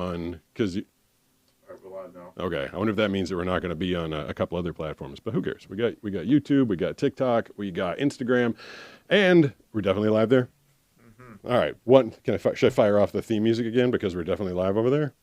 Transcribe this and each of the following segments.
on because We're live now. okay, I wonder if that means that we're not going to be on a couple other platforms, but who cares? We got YouTube, we got TikTok, we got Instagram, and we're definitely live there. All right, what can should I fire off the theme music again because we're definitely live over there?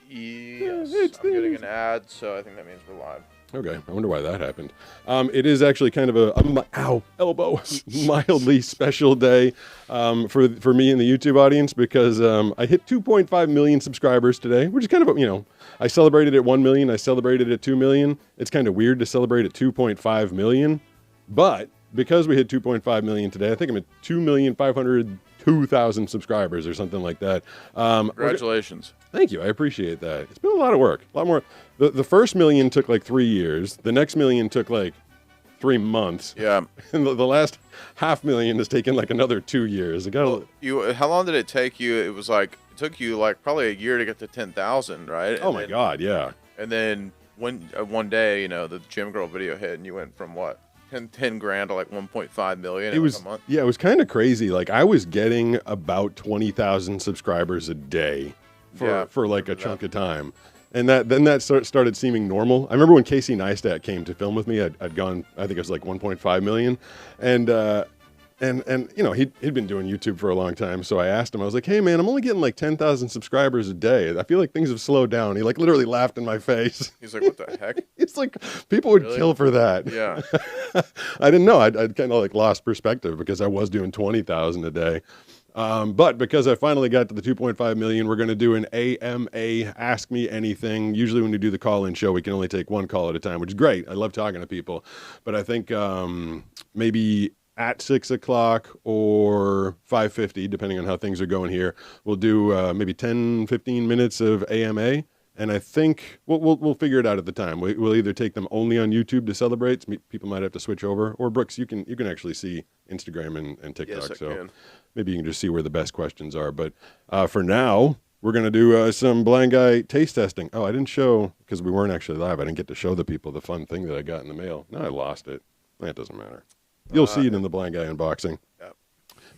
Yes, it's I'm getting things. an ad, so I think that means we're live. Okay, I wonder why that happened. It is actually kind of ow elbow mildly special day for me and the YouTube audience because I hit 2.5 million subscribers today, which is kind of I celebrated at 1 million, I celebrated at 2 million. It's kind of weird to celebrate at 2.5 million, but because we hit 2.5 million today, I think I'm at 2,502,000 subscribers or something like that. Congratulations. Thank you. I appreciate that. It's been a lot of work. A lot more. The first million took like 3 years. The next million took like 3 months. Yeah. And the last 500,000 has taken like another 2 years. It got How long did it take you? It took you like probably a year to get to 10,000, right? oh my God, yeah. And then one day, the Gym Girl video hit, and you went from what 10 grand to like 1.5 million in like a month. Yeah, it was kind of crazy. Like I was getting about 20,000 subscribers a day for like a chunk of time. And that started seeming normal. I remember when Casey Neistat came to film with me, I'd gone, I think it was like 1.5 million. And he'd been doing YouTube for a long time. So I asked him, I was like, hey man, I'm only getting like 10,000 subscribers a day. I fof like things have slowed down. He like literally laughed in my face. He's like, what the heck? It's like people would kill for that. Yeah. I didn't know. I'd kind of like lost perspective because I was doing 20,000 a day. But because I finally got to the 2.5 million, we're going to do an AMA, Ask Me Anything. Usually when we do the call-in show, we can only take one call at a time, which is great. I love talking to people. But I think maybe at 6 o'clock or 5:50, depending on how things are going here, we'll do maybe 10, 15 minutes of AMA. And I think we'll figure it out at the time. We'll either take them only on YouTube to celebrate. People might have to switch over. Or Brooks, you can actually see Instagram and TikTok. Yes, I can. Maybe you can just see where the best questions are. But for now, we're going to do some blind guy taste testing. Oh, I didn't show, because we weren't actually live, I didn't get to show the people the fun thing that I got in the mail. No, I lost it. That doesn't matter. You'll see it in the blind guy unboxing. Yep.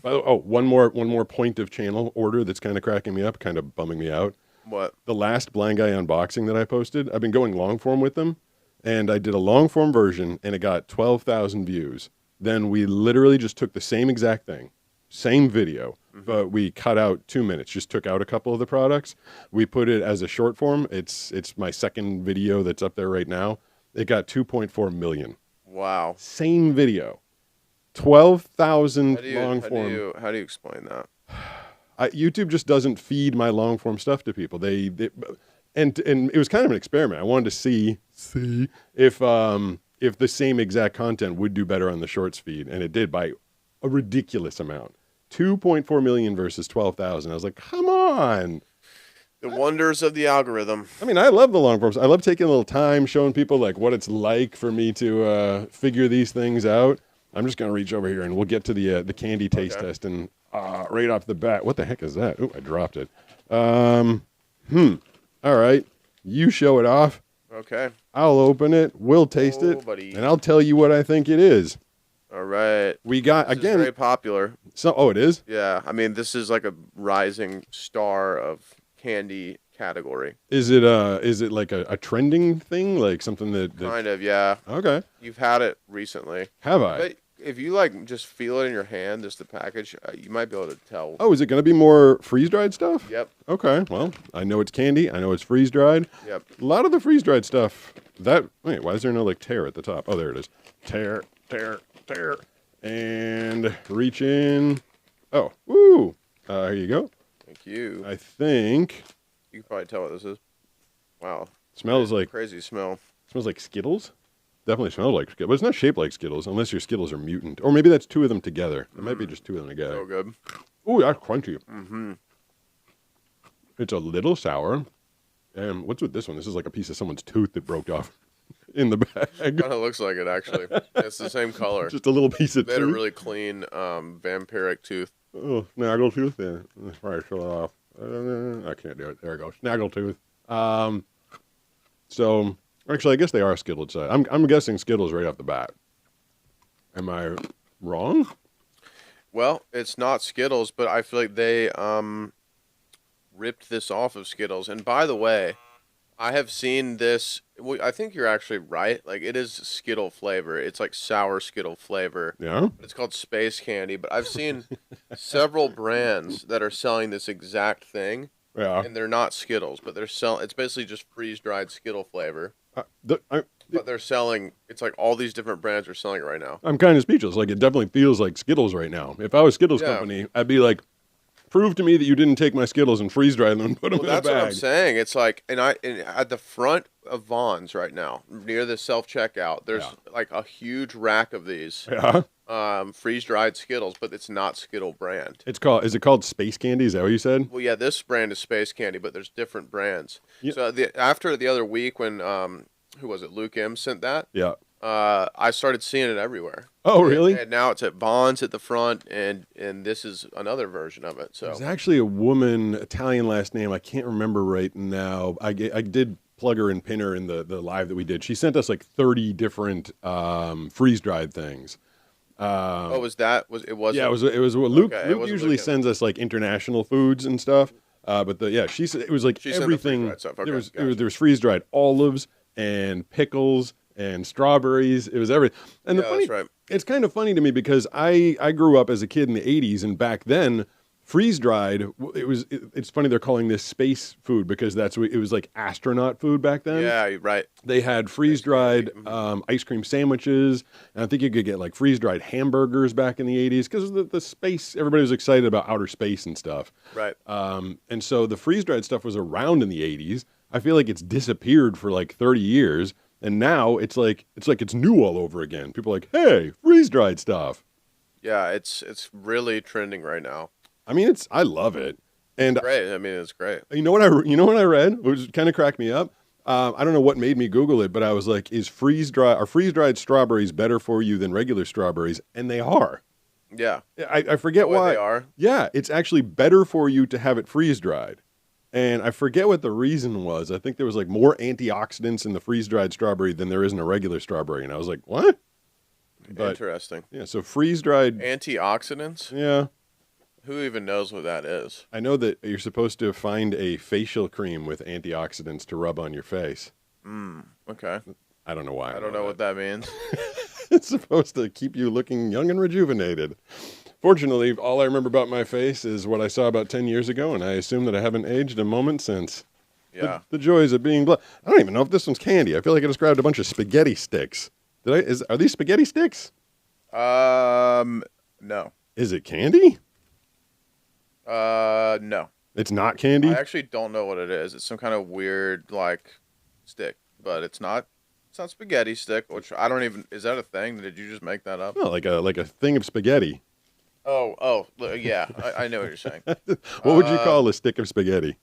By the way, one more point of channel order that's kind of cracking me up, kind of bumming me out. What? The last blind guy unboxing that I posted, I've been going long form with them, and I did a long form version, and it got 12,000 views. Then we literally just took the same exact thing, same video, but we cut out 2 minutes, just took out a couple of the products. We put it as a short form. It's my second video that's up there right now. It got 2.4 million. Wow. Same video. 12,000 long form. How do you explain that? YouTube just doesn't feed my long form stuff to people. And it was kind of an experiment. I wanted to see if the same exact content would do better on the shorts feed, and it did by a ridiculous amount. 2.4 million versus 12,000. I was like, come on. The wonders of the algorithm. I mean, I love the long forms. I love taking a little time, showing people like what it's like for me to figure these things out. I'm just gonna reach over here and we'll get to the candy taste test and right off the bat. What the heck is that? Oh, I dropped it. All right, you show it off. Okay. I'll open it. We'll taste it, buddy. and I'll tell you what I think it is. All right. We got This is again. very popular. It is. Yeah. I mean, this is like a rising star of candy category. Is it like a trending thing, like something that Kind of, yeah. Okay. You've had it recently. Have I? But if you like just feel it in your hand, just the package, you might be able to tell. Oh, is it going to be more freeze-dried stuff? Yep. Okay, well, I know it's candy. I know it's freeze-dried. Yep. A lot of the freeze-dried stuff, wait, why is there no, like, tear at the top? Oh, there it is. Tear. And reach in. Oh, woo. Here you go. Thank you. I think. You can probably tell what this is. Wow. Smells like Skittles. Definitely smells like Skittles. But it's not shaped like Skittles, unless your Skittles are mutant. Or maybe that's two of them together. It might be just two of them together. So good. Ooh, that's crunchy. Mm-hmm. It's a little sour. And what's with this one? This is like a piece of someone's tooth that broke off in the bag. Kind of looks like it, actually. It's the same color. Just a little piece of They had tooth. a really clean vampiric tooth. Oh, snaggle tooth. Yeah, let's probably show it off. I can't do it. There it goes. Snaggle tooth. So actually, I guess they are Skittles. I'm guessing Skittles right off the bat. Am I wrong? Well, it's not Skittles, but I feel like they ripped this off of Skittles. And by the way, I have seen this. I think you're actually right. Like it is Skittle flavor. It's like sour Skittle flavor. Yeah. But it's called Space Candy. But I've seen several brands that are selling this exact thing, Yeah. and they're not Skittles, but they're selling. It's basically just freeze dried Skittle flavor. But they're selling. It's like all these different brands are selling it right now. I'm kind of speechless. Like it definitely feels like Skittles right now. If I was Skittles company, I'd be like, prove to me that you didn't take my Skittles and freeze dry them and put them in a bag. That's what I'm saying. It's like, and at the front of Vaughn's right now, near the self checkout, there's like a huge rack of these. Yeah. Freeze dried Skittles, but it's not Skittle brand. Is it called Space Candy? Is that what you said? Well, yeah, this brand is Space Candy, but there's different brands. Yeah. So after the other week when who was it? Luke M sent that. Yeah. I started seeing it everywhere. Oh, really? And now it's at Vaughn's at the front, and this is another version of it. So there's actually a woman, Italian last name, I can't remember right now. I did plug her and pin her in the live that we did. She sent us like 30 different freeze dried things. was it? Was yeah, it was Luke. Okay, Luke usually sends us like international foods and stuff. She said it was like everything. Okay, there was freeze dried olives and pickles and strawberries. It was everything. And that's right. It's kind of funny to me because I grew up as a kid in the 80s, and back then freeze dried, it's funny they're calling this space food because it was like astronaut food back then. Yeah, right. They had freeze dried ice cream sandwiches, and I think you could get like freeze dried hamburgers back in the 80s because the space, everybody was excited about outer space and stuff. Right. And so the freeze dried stuff was around in the 80s. I feel like it's disappeared for like 30 years. And now it's like it's new all over again. People are like, hey, freeze dried stuff. Yeah, it's really trending right now. I mean, I love it. And it's great. I mean, it's great. You know what I read, which kind of cracked me up. I don't know what made me Google it, but I was like, are freeze dried strawberries better for you than regular strawberries? And they are. Yeah. I forget why they are. Yeah, it's actually better for you to have it freeze dried. And I forget what the reason was. I think there was like more antioxidants in the freeze-dried strawberry than there is in a regular strawberry. And I was like, what? But, interesting. Yeah, so freeze-dried. Antioxidants? Yeah. Who even knows what that is? I know that you're supposed to find a facial cream with antioxidants to rub on your face. Okay. I don't know why. I don't know what that means. It's supposed to keep you looking young and rejuvenated. Fortunately, all I remember about my face is what I saw about 10 years ago, and I assume that I haven't aged a moment since. Yeah. The joys of being blood. I don't even know if this one's candy. I feel like I just grabbed a bunch of spaghetti sticks. Are these spaghetti sticks? No. Is it candy? No. It's not candy? I actually don't know what it is. It's some kind of weird, like, stick, but it's not spaghetti stick, which I don't even, is that a thing? Did you just make that up? No, like a thing of spaghetti. Yeah, I know what you're saying. What would you call a stick of spaghetti?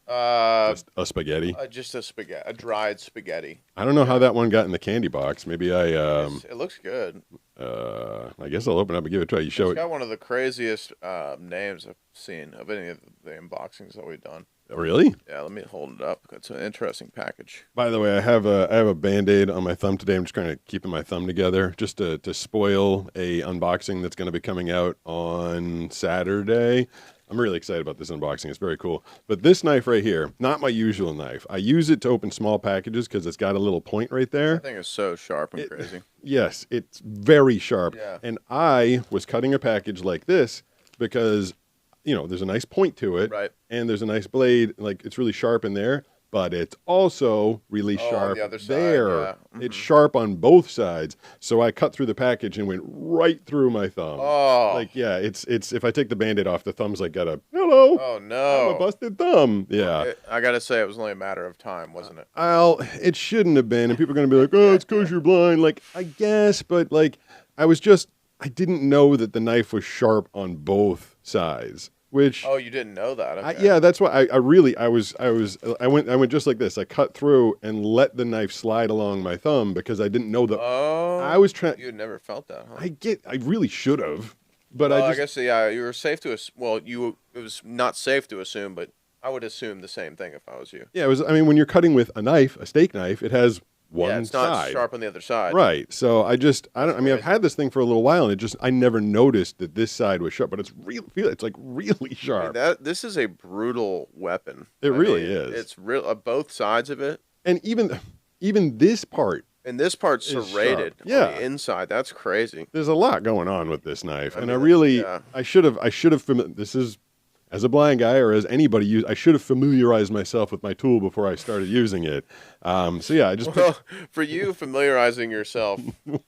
A spaghetti? just a dried spaghetti. I don't know how that one got in the candy box. Maybe it looks good. I guess I'll open it up and give it a try. It's got one of the craziest names I've seen of any of the unboxings that we've done. Really? Yeah, let me hold it up. It's an interesting package. By the way, I have a Band-Aid on my thumb today. I'm just kind of keeping my thumb together just to spoil a unboxing that's going to be coming out on Saturday. I'm really excited about this unboxing. It's very cool. But this knife right here, not my usual knife. I use it to open small packages because it's got a little point right there. I think it's so sharp and crazy. Yes, it's very sharp. Yeah. And I was cutting a package like this because, there's a nice point to it. Right. And there's a nice blade. Like, it's really sharp in there. But it's also really sharp on the other side, there. yeah. Mm-hmm. It's sharp on both sides. So I cut through the package and went right through my thumb. Oh. Like, yeah, it's if I take the Band-Aid off, the thumb's like got a, hello. Oh, no. I'm a busted thumb. Yeah. I got to say, it was only a matter of time, wasn't it? It shouldn't have been. And people are going to be like, oh, it's because you're blind. Like, I guess. But, like, I didn't know that the knife was sharp on both sides. Which, oh, you didn't know that? Okay. Yeah, that's why I went just like this. I cut through and let the knife slide along my thumb because I didn't know I was trying. You had never felt that, huh? I really should have, but I guess you were safe to it was not safe to assume, but I would assume the same thing if I was you. Yeah, it was. I mean, when you're cutting with a knife, a steak knife, it has Yeah, one it's not side. sharp on the other side. Right. So I don't. I mean, I've Crazy. had this thing for a little while, and I never noticed that this side was sharp, but it's it's like really I mean sharp. this is a brutal weapon. It I really mean, is. it's real both sides of it. And even this part And this part's is serrated sharp. on Yeah. the inside. That's crazy. There's a lot going on with this knife, I and mean, yeah. I should have this is as a blind guy or as anybody I should have familiarized myself with my tool before I started using it. So yeah, I just Well, for you, familiarizing yourself,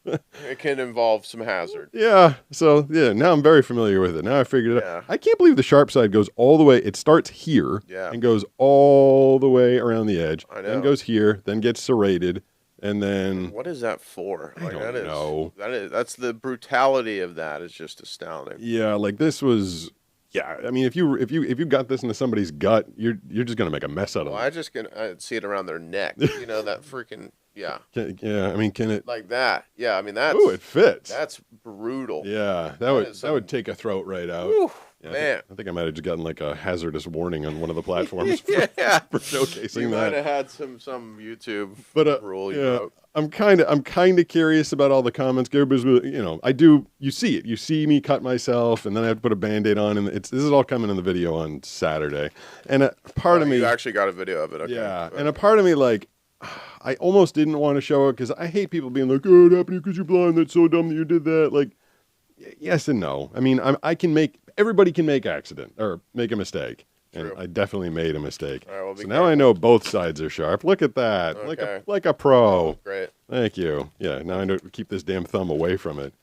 it can involve some hazard. yeah. So yeah, now I'm very familiar with it. Now I figured it Yeah. out. I can't believe the sharp side goes all the way. It starts here Yeah. and goes all the way around the edge, I know. then goes here, then gets serrated, and then What is that for? I don't know. That's the brutality of that is just astounding. yeah, like this was. Yeah, I mean, if you got this into somebody's gut, you're just gonna make a mess out of Well, them. I see it around their neck. You know that freaking yeah, Yeah, I mean, can it? like that. Yeah, I mean Oh, it fits. that's brutal. Yeah, That is that would take a throat right out. Whew, Yeah, man. I think I might have just gotten like a hazardous warning on one of the platforms for, Yeah. for showcasing You that. might have had some YouTube But rule you yeah, wrote. I'm kind of curious about all the comments. You see it. You see me cut myself, and then I have to put a Band-Aid on, and this is all coming in the video on Saturday. And a part of me, You actually got a video of it. Okay. yeah, and a part of me like. I almost didn't want to show it because I hate people being like, "Oh, it happened to you because you're blind. That's so dumb that you did that." Like, yes and no. I mean, everybody can make accident or make a mistake, and True. I definitely made a mistake. All right, well, be So now I know both sides are sharp. Look at that, Okay. like a pro. Great. Thank you. Yeah, now I know to keep this damn thumb away from it.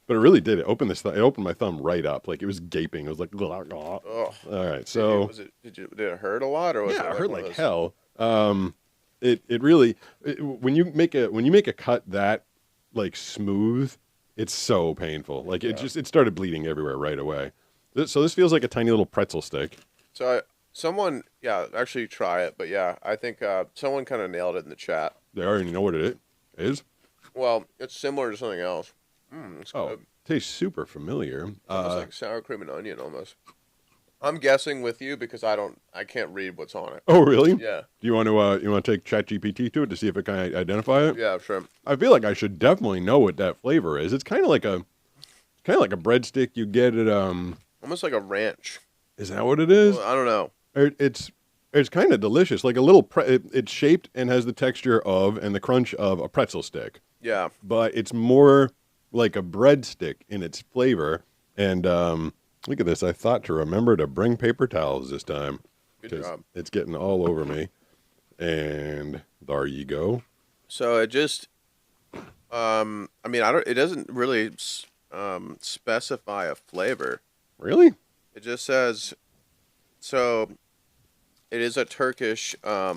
But it really did. It opened my thumb right up, like it was gaping. It was like, "Glah, glah." Oh. All right. So Did it hurt a lot or was yeah, it it hurt one like of those- hell. It really when you make a cut that like smooth, it's so painful. Like it started bleeding everywhere right away. So this feels like a tiny little pretzel stick. So someone actually try it, but yeah, I think someone kind of nailed it in the chat. They already know what it is. Well, it's similar to something else. It's Oh, good. tastes super familiar. Almost like sour cream and onion almost. I'm guessing with you because I can't read what's on it. Oh, really? Yeah. Do you want to take ChatGPT to it to see if it can identify it? Yeah, sure. I feel like I should definitely know what that flavor is. It's kind of like a breadstick you get at Almost like a ranch. Is that what it is? Well, I don't know. It's kind of delicious. Like a little it's shaped and has the texture of and the crunch of a pretzel stick, Yeah. but it's more like a breadstick in its flavor. And look at this. I thought to remember to bring paper towels this time. Good 'Cause job. it's getting all over me. And there you go. So it just I mean, it doesn't really specify a flavor. Really? It just says so it is a Turkish Oh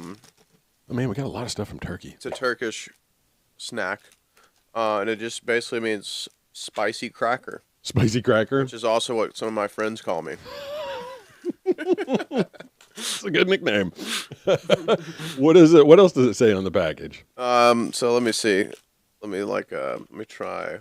man, we got a lot of stuff from Turkey. it's a Turkish snack. And it just basically means spicy cracker, Spicy cracker. which is also what some of my friends call me. It's a good nickname. What is it? What else does it say on the package? So let me see. Let me try.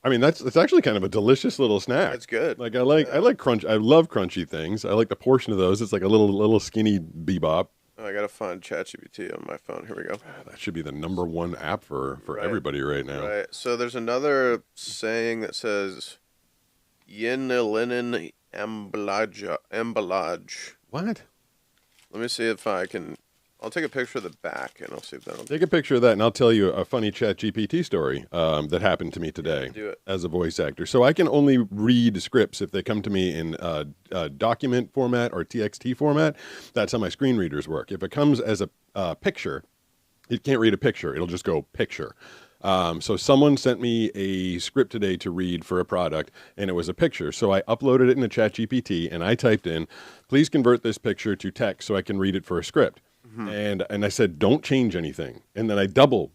I mean, it's actually kind of a delicious little snack. That's good. Like I like crunch. I love crunchy things. I like the portion of those. It's like a little skinny bebop. I gotta find ChatGPT on my phone. Here we go. That should be the #1 app for Right. everybody right now. Right. So there's another saying that says "Yenilinen emballage." What? Let me see if I can. I'll take a picture of the back and I'll see if that'll. Take a picture of that, and I'll tell you a funny ChatGPT story that happened to me today Do it. as a voice actor. So I can only read scripts if they come to me in document format or TXT format. That's how my screen readers work. If it comes as a picture, it can't read a picture. It'll just go picture. So someone sent me a script today to read for a product, and it was a picture. So I uploaded it into ChatGPT, and I typed in, "Please convert this picture to text so I can read it for a script." And I said, "Don't change anything." And then I double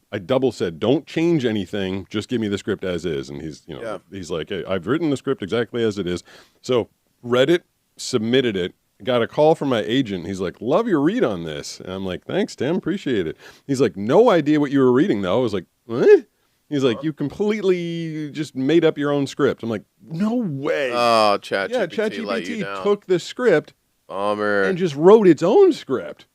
said, "Don't change anything. Just give me the script as is." And he's like, "Hey, I've written the script exactly as it is." So read it, submitted it, got a call from my agent. He's like, "Love your read on this." And I'm like, "Thanks, Tim. Appreciate it." He's like, "No idea what you were reading though." I was like, "What?" He's like, "You completely just made up your own script." I'm like, "No way." Oh, ChatGPT yeah, let you ChatGPT down. took the script Bummer. and just wrote its own script.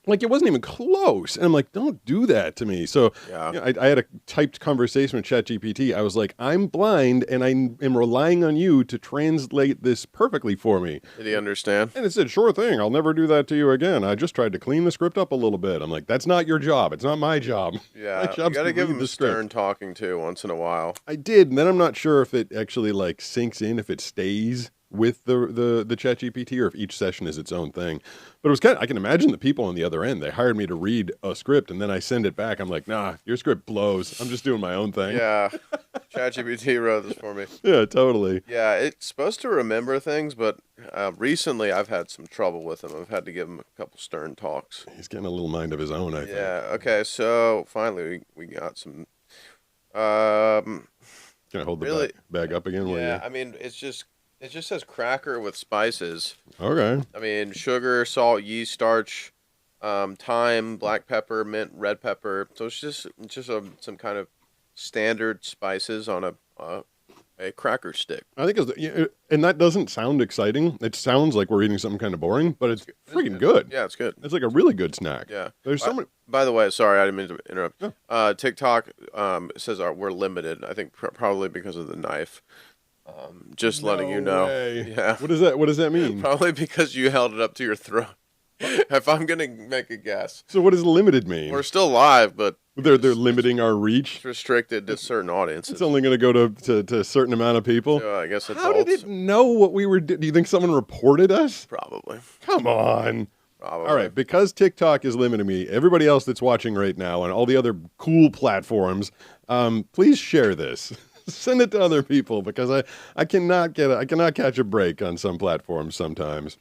Like it wasn't even close. And I'm like, don't do that to me. So Yeah. I had a typed conversation with ChatGPT. I was like, I'm blind and I am relying on you to translate this perfectly for me. Did he understand? And it said, sure thing. I'll never do that to you again. I just tried to clean the script up a little bit. I'm like, that's not your job. It's not my job. My Yeah, you job's got to to give read him the script. stern talking to once in a while. I did, and then I'm not sure if it actually like sinks in, if it stays with the chat GPT or if each session is its own thing. But it was kind of, I can imagine the people on the other end. They hired me to read a script and then I send it back. I'm like, nah, your script blows. I'm just doing my own thing. Yeah, ChatGPT wrote this for me. Yeah, totally. Yeah, it's supposed to remember things, but recently I've had some trouble with him. I've had to give him a couple stern talks. He's getting a little mind of his own, I think. Yeah. Okay. So finally we got some. Um. Can I hold the Really? bag up again? Yeah. I mean, it just says cracker with spices. Okay. I mean, sugar, salt, yeast, starch, thyme, black pepper, mint, red pepper. So it's just some kind of standard spices on a cracker stick. I think and that doesn't sound exciting. It sounds like we're eating something kind of boring, but it's freaking good. Yeah, it's good. It's like a really good snack. Yeah. There's so many. By the way, sorry, I didn't mean to interrupt. Yeah. TikTok says we're limited. I think probably because of the knife. Just letting you know. Way. Yeah. What does that mean? Probably because you held it up to your throat. If I'm gonna make a guess, So what does limited mean? we're still live, but They're limiting our reach. it's restricted to certain audiences. It's only going to go to a certain amount of people. So I guess How adults. did it know what we were doing? Do you think someone reported us? Probably. Come on. Probably. All right, because TikTok is limiting me, everybody else that's watching right now and all the other cool platforms, please share this. Send it to other people because I cannot catch a break on some platforms sometimes.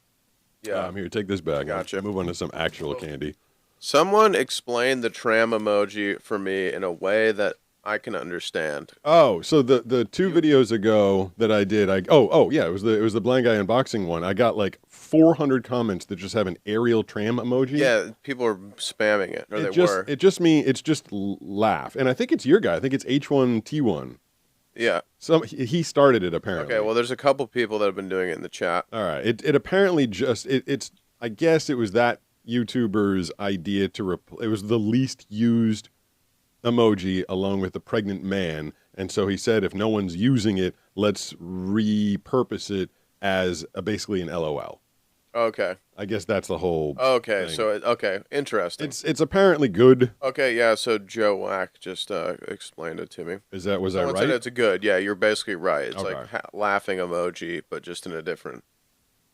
Yeah. Here, take this bag. Gotcha. Move on to some actual candy. Someone explained the tram emoji for me in a way that I can understand. Oh, so the two videos ago that I did, yeah, it was the blind guy unboxing one. I got like 400 comments that just have an aerial tram emoji. Yeah, people are spamming it, or they were. It's just laugh, and I think it's your guy. I think it's H1T1. Yeah. He started it apparently. Okay. Well, there's a couple people that have been doing it in the chat. All right. It apparently it's I guess it was that YouTuber's idea to it was the least used emoji along with the pregnant man, and so he said if no one's using it, let's repurpose it as basically an LOL. Okay. I guess that's the whole. Okay. thing. So okay, interesting. It's apparently good. Okay. Yeah. So Joe Wack just explained it to me. Was I Someone right? said it's a good. Yeah, you're basically right. It's Okay. like laughing emoji, but just in a different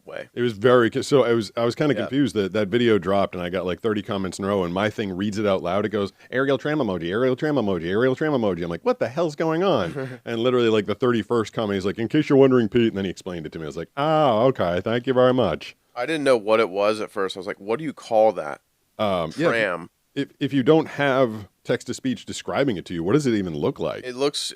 way. It was very so I was kind of Yeah. confused that video dropped and I got like 30 comments in a row and my thing reads it out loud. It goes aerial tram emoji, aerial tram emoji, aerial tram emoji. I'm like, what the hell's going on? And literally like the 31st comment, he's like, in case you're wondering, Pete, and then he explained it to me. I was like, oh, okay, thank you very much. I didn't know what it was at first. I was like, what do you call that? Yeah, Tram. if you don't have text to speech describing it to you, what does it even look like? It looks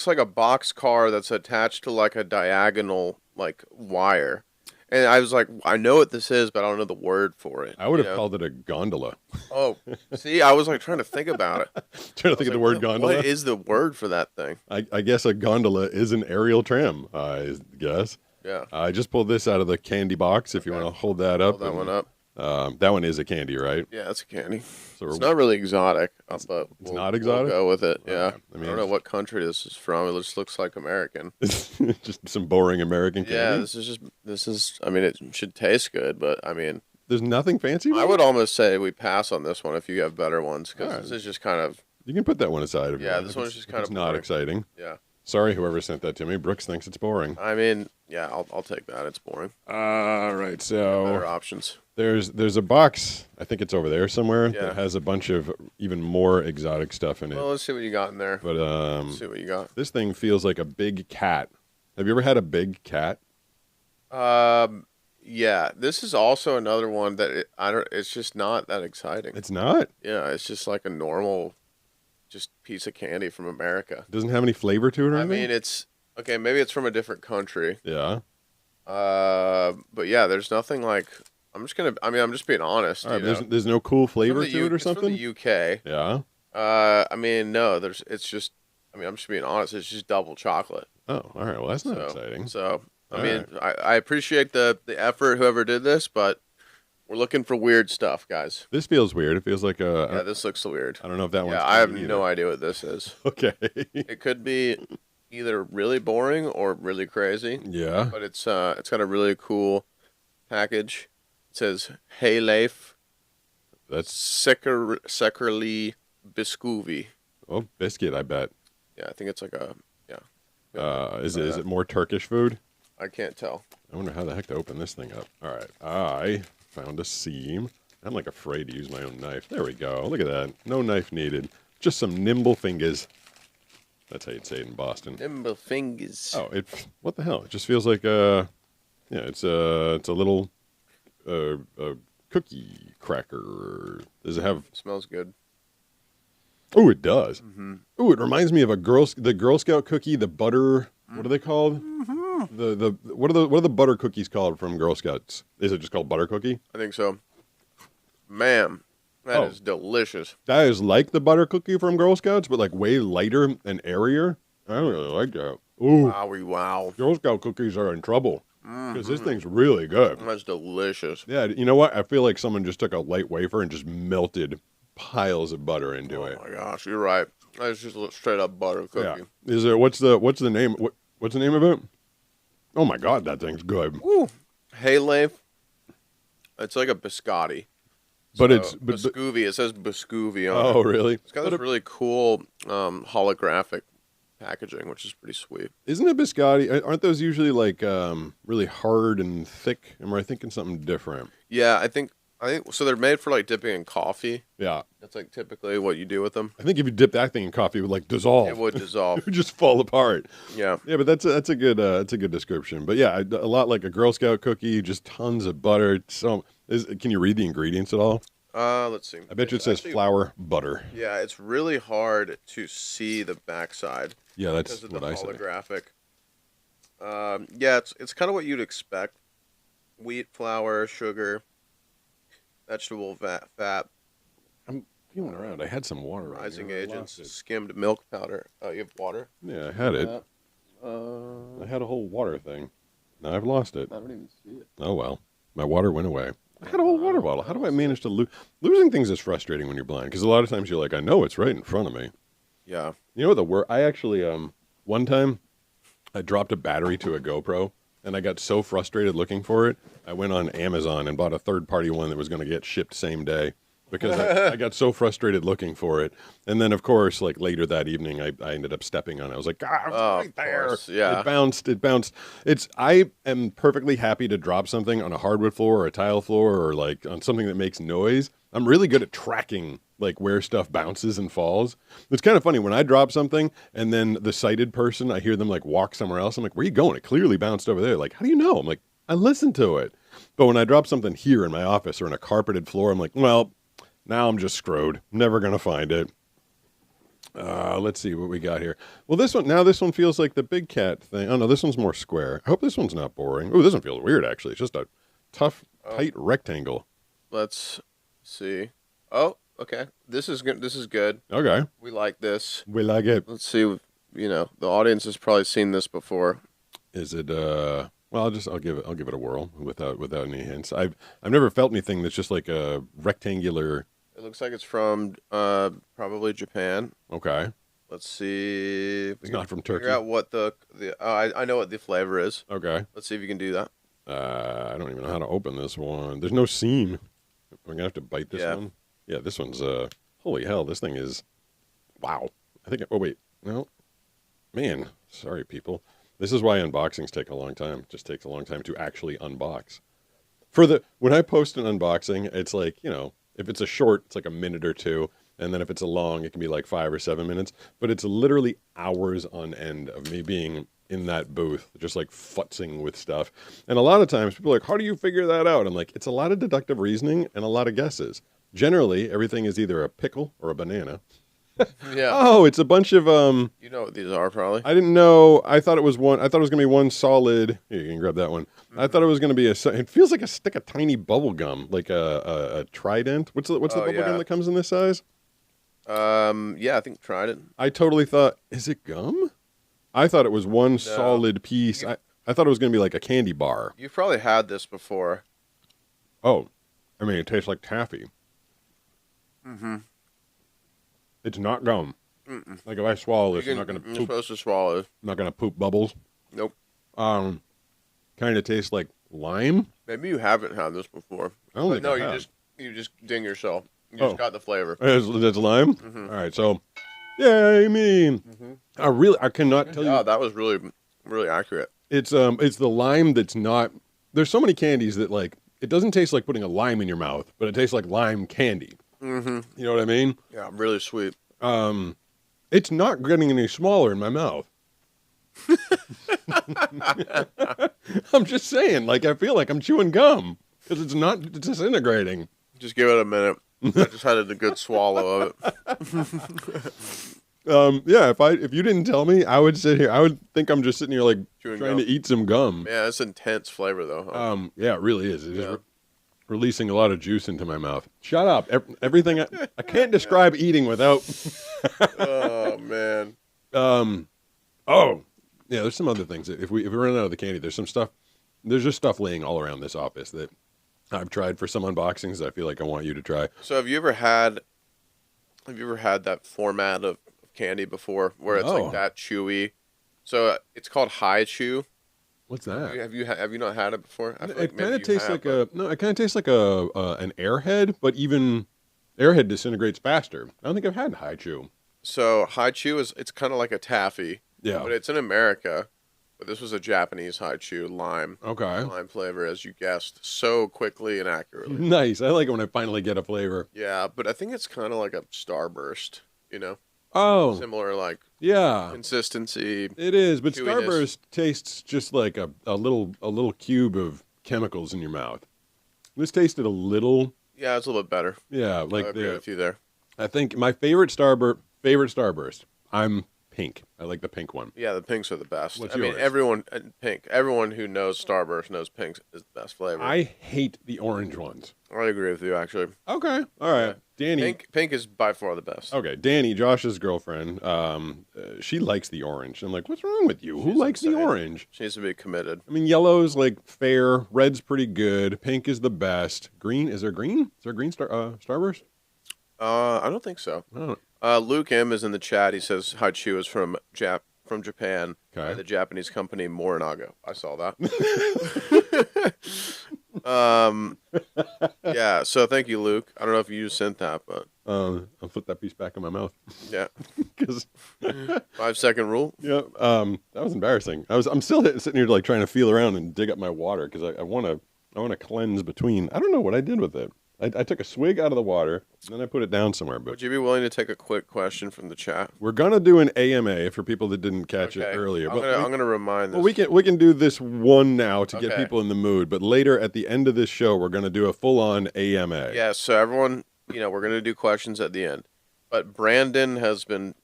like a box car that's attached to like a diagonal like wire. And I was like, I know what this is, but I don't know the word for it. I would have called it a gondola. Oh, see, I was like trying to think about it. Trying to think of the word gondola. What is the word for that thing? I guess a gondola is an aerial tram, I guess. Yeah. I just pulled this out of the candy box. If you want to hold that up. Hold that one up. That one is a candy, right? Yeah, it's a candy. So It's not really exotic, but it's not exotic? We'll go with it. Yeah. Okay. I don't know what country this is from. It just looks like American. just some boring American candy. Yeah, this is. I mean, it should taste good, but I mean, There's nothing fancy about I would it? almost say we pass on this one if you have better ones because Alright. this is just kind of You can put that one aside. If you Yeah, want. this If one's it's- just if kinda it's not boring. exciting. yeah. Sorry, whoever sent that to me. Brooks thinks it's boring. I mean, yeah, I'll take that. It's boring. All right, Better so options. there's a box. I think it's over there somewhere Yeah. that has a bunch of even more exotic stuff in it. Well, let's see what you got in there. But Let's see what you got. this thing feels like a big cat. Have you ever had a big cat? Yeah, this is also another one that I don't. It's just not that exciting. It's not. Yeah, it's just like a normal, just piece of candy from America. It doesn't have any flavor to it or I anything. mean, it's okay. Maybe it's from a different country. Yeah. But yeah, there's nothing like. I'm just being honest. All right. you know. There's no cool flavor From the to it or it's from something. the UK. Yeah. I mean, no. It's just. I mean, I'm just being honest. It's just double chocolate. Oh, all right. Well, that's not So, exciting. So I All mean, I appreciate the effort whoever did this, but We're looking for weird stuff, guys. This feels weird. It feels like Yeah, this looks weird. I don't know if that one's Yeah, I have clean no either. idea what this is. Okay. It could be either really boring or really crazy, Yeah. but it's got a really cool package. It says Hey Leif That's Seckerly Biscuvi. biscuit, I bet. Yeah, I think it's like a yeah. Is it more Turkish food? I can't tell. I wonder how the heck to open this thing up. All right. I found a seam. I'm like afraid to use my own knife. There we go. Look at that. No knife needed. Just some nimble fingers. That's how you'd say it in Boston. Nimble fingers. Oh, what the hell? It just feels like yeah, it's a little cookie cracker. Does it have? Smells good. Oh, it does. Mm-hmm. Oh, it reminds me of the Girl Scout cookie, the butter. What are they called? Mm-hmm. The what are the butter cookies called from Girl Scouts? Is it just called butter cookie? I think so. Man, that is delicious. That is like the butter cookie from Girl Scouts, but like way lighter and airier. I don't really like that. Ooh, Wowie wow. Girl Scout cookies are in trouble because this Mm-hmm. thing's really good. That's delicious. Yeah, you know what? I feel like someone just took a light wafer and just melted piles of butter into Oh it. my gosh, you're right. That's just a straight up butter cookie. Yeah. Is it what's the name? What's the name of it? Oh my god, that thing's good. Woo. Hey Leif. It's like a biscotti. But So, it's Biscuvi. It says Biscuvi on oh it. really? It's got this really cool holographic packaging, which is pretty sweet. Isn't a biscotti? Aren't those usually like really hard and thick? Am I thinking something different? Yeah, I think so. They're made for like dipping in coffee. Yeah, That's like typically what you do with them. I think if you dip that thing in coffee, it would like dissolve. It would dissolve. It would just fall apart. Yeah. Yeah, but that's a good description. But yeah, a lot like a Girl Scout cookie, just tons of butter. Can you read the ingredients at all? Let's see. I bet you it It's says actually- flour, butter. Yeah, it's really hard to see the backside Yeah, that's because of the what I say. holographic. Yeah, it's kind of what you'd expect: wheat, flour, sugar, vegetable fat, I'm feeling around. I had some water. right rising here. I agents, lost it. skimmed milk powder. Oh, you have water? Yeah, I had it. Uh, I had a whole water thing. Now I've lost it. I don't even see it. Oh well, my water went away. I had a whole water bottle. How do I manage to lose? Losing things is frustrating when you're blind because a lot of times you're like, I know it's right in front of me. Yeah. You know what the word? I actually one time I dropped a battery to a GoPro and I got so frustrated looking for it. I went on Amazon and bought a third-party one that was going to get shipped same day because I got so frustrated looking for it. And then, of course, like later that evening, I ended up stepping on it. I was like, God, it's Oh, right of there. course, yeah. It bounced. It bounced. I am perfectly happy to drop something on a hardwood floor or a tile floor or like on something that makes noise. I'm really good at tracking like where stuff bounces and falls. It's kind of funny when I drop something and then the sighted person, I hear them like walk somewhere else. I'm like, where are you going? It clearly bounced over there. Like, how do you know? I'm like, I listened to it. But when I drop something here in my office or in a carpeted floor, I'm like, well, now I'm just screwed. Never going to find it. Let's see what we got here. Well, this one feels like the big cat thing. Oh no, this one's more square. I hope this one's not boring. Oh, this one feels weird actually. It's just a tough, tight rectangle. Let's see. Oh, okay. This is good. This is good. Okay. We like this. We like it. Let's see. You know, the audience has probably seen this before. Is it well, I'll give it a whirl without any hints. I've never felt anything that's just like a rectangular. It looks like it's from probably Japan. Okay. Let's see. If we It's can not from Turkey. Figure out what the I know what the flavor is. Okay. Let's see if you can do that. I don't even know how to open this one. There's no seam. We're gonna have to bite this Yeah. one. Yeah, this one's holy hell, this thing is wow. I think oh wait, no. Man, sorry people. This is why unboxings take a long time. It just takes a long time to actually unbox. When I post an unboxing, it's like, you know, if it's a short, it's like a minute or two, and then if it's a long, it can be like 5 or 7 minutes, but it's literally hours on end of me being in that booth, just like futzing with stuff. And a lot of times people are like, how do you figure that out? I'm like, it's a lot of deductive reasoning and a lot of guesses. Generally, everything is either a pickle or a banana. Yeah. Oh, it's a bunch of You know what these are probably. I didn't know. I thought it was one. I thought it was gonna be one solid. Here, you can grab that one. I thought it was gonna be It feels like a stick of tiny bubble gum, like a Trident. What's the bubble yeah. gum that comes in this size? Yeah, I think tried it. I totally thought, is it gum? I thought it was one solid piece. I thought it was gonna be like a candy bar. You've probably had this before. Oh, I mean, it tastes like taffy. Mm-hmm. It's not gum. Mm-mm. Like if I swallow this, I'm not gonna You're poop. supposed to swallow it. I'm not gonna poop bubbles. Nope. Kind of tastes like lime. Maybe you haven't had this before. I don't But think no, I you have. just ding yourself. You Oh. just got the flavor. It's lime. Mm-hmm. All right, so yay me. Mm-hmm. I cannot tell Yeah, you. that was really, really accurate. It's the lime that's not. There's so many candies that like it doesn't taste like putting a lime in your mouth, but it tastes like lime candy. Mm-hmm. You know what I mean? Yeah, really sweet. It's not getting any smaller in my mouth. I'm just saying, like I feel like I'm chewing gum because it's not disintegrating. Just give it a minute. I just had a good swallow of it. Yeah, if you didn't tell me, I would sit here. I would think I'm just sitting here like Chewing trying gum. to eat some gum. Yeah, it's intense flavor though. Huh? Yeah, it really is. It's Yeah. just releasing a lot of juice into my mouth. Shut up. Everything I can't describe eating without. Oh man. Oh, yeah. There's some other things. If we run out of the candy, there's some stuff. There's just stuff laying all around this office that I've tried for some unboxings that I feel like I want you to try. So have you ever had that format of candy before where it's No. like that chewy? So it's called high chew. What's that? Have you not had it before? I feel like It maybe kind of you tastes have, like but- it kind of tastes like an Airhead, but even Airhead disintegrates faster. I don't think I've had High Chew. So high chew it's kind of like a taffy, Yeah. but it's in America. But this was a Japanese high chew lime Okay. flavor, as you guessed, so quickly and accurately. Nice. I like it when I finally get a flavor. Yeah, but I think it's kind of like a Starburst, Oh, similar like yeah. consistency. It is, but Chewiness. Starburst tastes just like a little cube of chemicals in your mouth. This tasted a little, Yeah, it's a little bit better. yeah, I like agree with you there. I think my favorite Starburst. I'm pink. I like the pink one. Yeah, the pinks are the best. What's I mean, yours? everyone who knows Starburst knows pink is the best flavor. I hate the orange ones. I agree with you actually. Okay, all right, Yeah. Danny. Pink is by far the best. Okay, Danny, Josh's girlfriend. She likes the orange. I'm like, what's wrong with you? Who She's likes the insane. orange? She needs to be committed. I mean, yellow's like fair. Red's pretty good. Pink is the best. Green, is there green? Is there green Starburst? I don't think so. I don't. Luke M is in the chat. He says Hachu is from Japan. Okay. By the Japanese company Morinaga. I saw that. Yeah. So thank you, Luke. I don't know if you sent that, but I'll put that piece back in my mouth yeah. because 5-second rule. yeah, that was embarrassing. I'm still sitting here like trying to feel around and dig up my water because I want to cleanse between. I don't know what I did with it. I took a swig out of the water and then I put it down somewhere. But Would you be willing to take a quick question from the chat? we're gonna do an AMA for people that didn't catch it earlier. I'm gonna remind this. Well, we can do this one now to get Okay. people in the mood, but later at the end of this show, we're going to do a full-on AMA. Yeah, so everyone, we're going to do questions at the end. But Brandon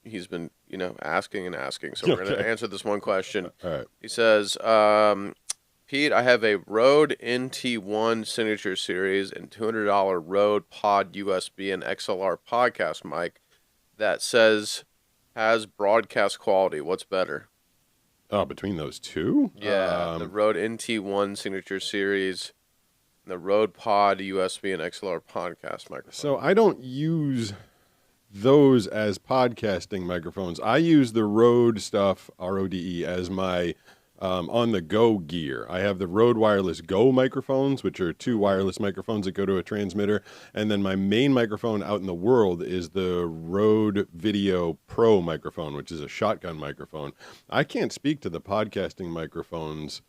he's been, asking and asking. So we're going Okay. to answer this one question. All right. He says, Pete, I have a Rode NT1 Signature Series and $200 Rode Pod USB and XLR podcast mic that says has broadcast quality. What's better? Oh, between those two? Yeah, the Rode NT1 Signature Series, the Rode Pod USB and XLR podcast microphone. So I don't use those as podcasting microphones. I use the Rode stuff, RODE, as my on-the-go gear. I have the Rode Wireless Go microphones, which are two wireless microphones that go to a transmitter. And then my main microphone out in the world is the Rode Video Pro microphone, which is a shotgun microphone. I can't speak to the podcasting microphones.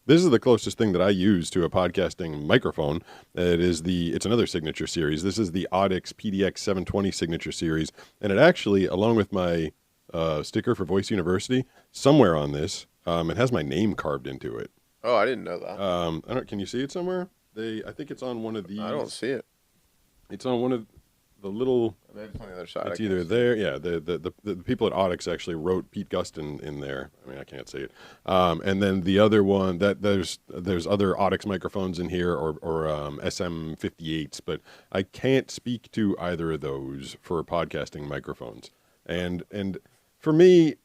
This is the closest thing that I use to a podcasting microphone. It's another signature series. This is the Audix PDX 720 signature series. And it actually, along with my sticker for Voice University, somewhere on this, it has my name carved into it. Oh, I didn't know that. Can you see it somewhere? I think it's on one of these. I don't see it. It's on one of the little. Maybe it's on the other side. It's either there. Yeah, the people at Audix actually wrote Pete Gustin in there. I mean, I can't see it. And then the other one that there's other Audix microphones in here or SM58s, but I can't speak to either of those for podcasting microphones. And for me,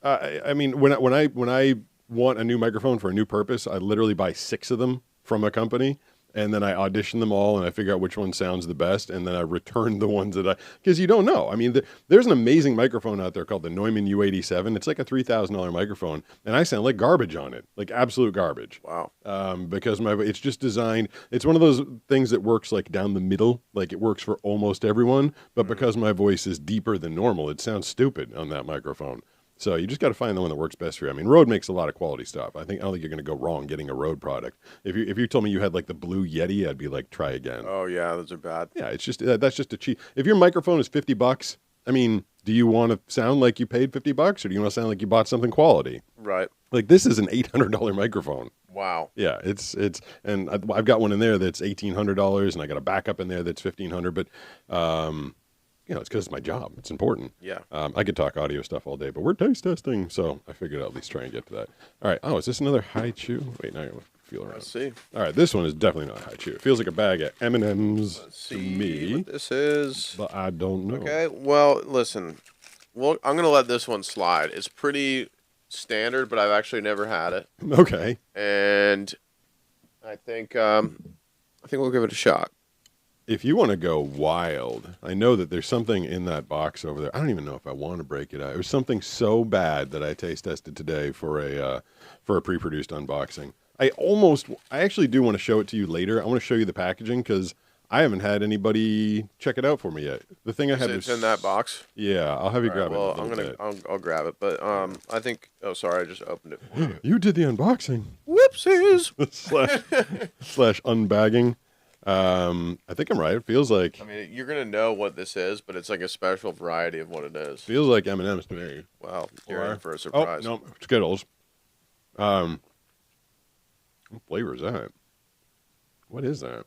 I mean, when I want a new microphone for a new purpose, I literally buy 6 of them from a company. and then I audition them all, and I figure out which one sounds the best, and then I return the ones that because you don't know. I mean, there's an amazing microphone out there called the Neumann U87. It's like a $3,000 microphone, and I sound like garbage on it, like absolute garbage. Wow. Because it's just designed. It's one of those things that works like down the middle, like it works for almost everyone, but because my voice is deeper than normal, it sounds stupid on that microphone. So you just got to find the one that works best for you. I mean, Rode makes a lot of quality stuff. I don't think you're going to go wrong getting a Rode product. If you told me you had like the Blue Yeti, I'd be like, try again. Oh yeah, those are bad. Yeah, it's just that's just a cheap. If your microphone is $50, I mean, do you want to sound like you paid $50, or do you want to sound like you bought something quality? Right. Like this is an $800 microphone. Wow. Yeah, and I've got one in there that's $1,800, and I got a backup in there that's $1,500. But it's because it's my job. It's important. Yeah. I could talk audio stuff all day, but we're taste testing, so I figured I'd at least try and get to that. All right. Oh, is this another high chew? Wait, now I gotta feel around. Let's see. All right, this one is definitely not high chew. It feels like a bag of M&Ms to me. What this is. But I don't know. Okay. Well, listen. Well, I'm gonna let this one slide. It's pretty standard, but I've actually never had it, Okay. and I think we'll give it a shot. If you want to go wild, I know that there's something in that box over there. I don't even know if I want to break it out. It was something so bad that I taste tested today for a pre-produced unboxing. I actually do want to show it to you later. I want to show you the packaging because I haven't had anybody check it out for me yet. The thing I had was in that box. Yeah, I'll have you grab it. Well, I'll grab it, but I think. Oh, sorry, I just opened it. For you. You did the unboxing. Whoopsies. slash unbagging. I think I'm right. It feels like. I mean, you're gonna know what this is, but it's like a special variety of what it is. Feels like M&M's to me. Wow, you're in for a surprise. Oh no, Skittles. What flavor is that? What is that?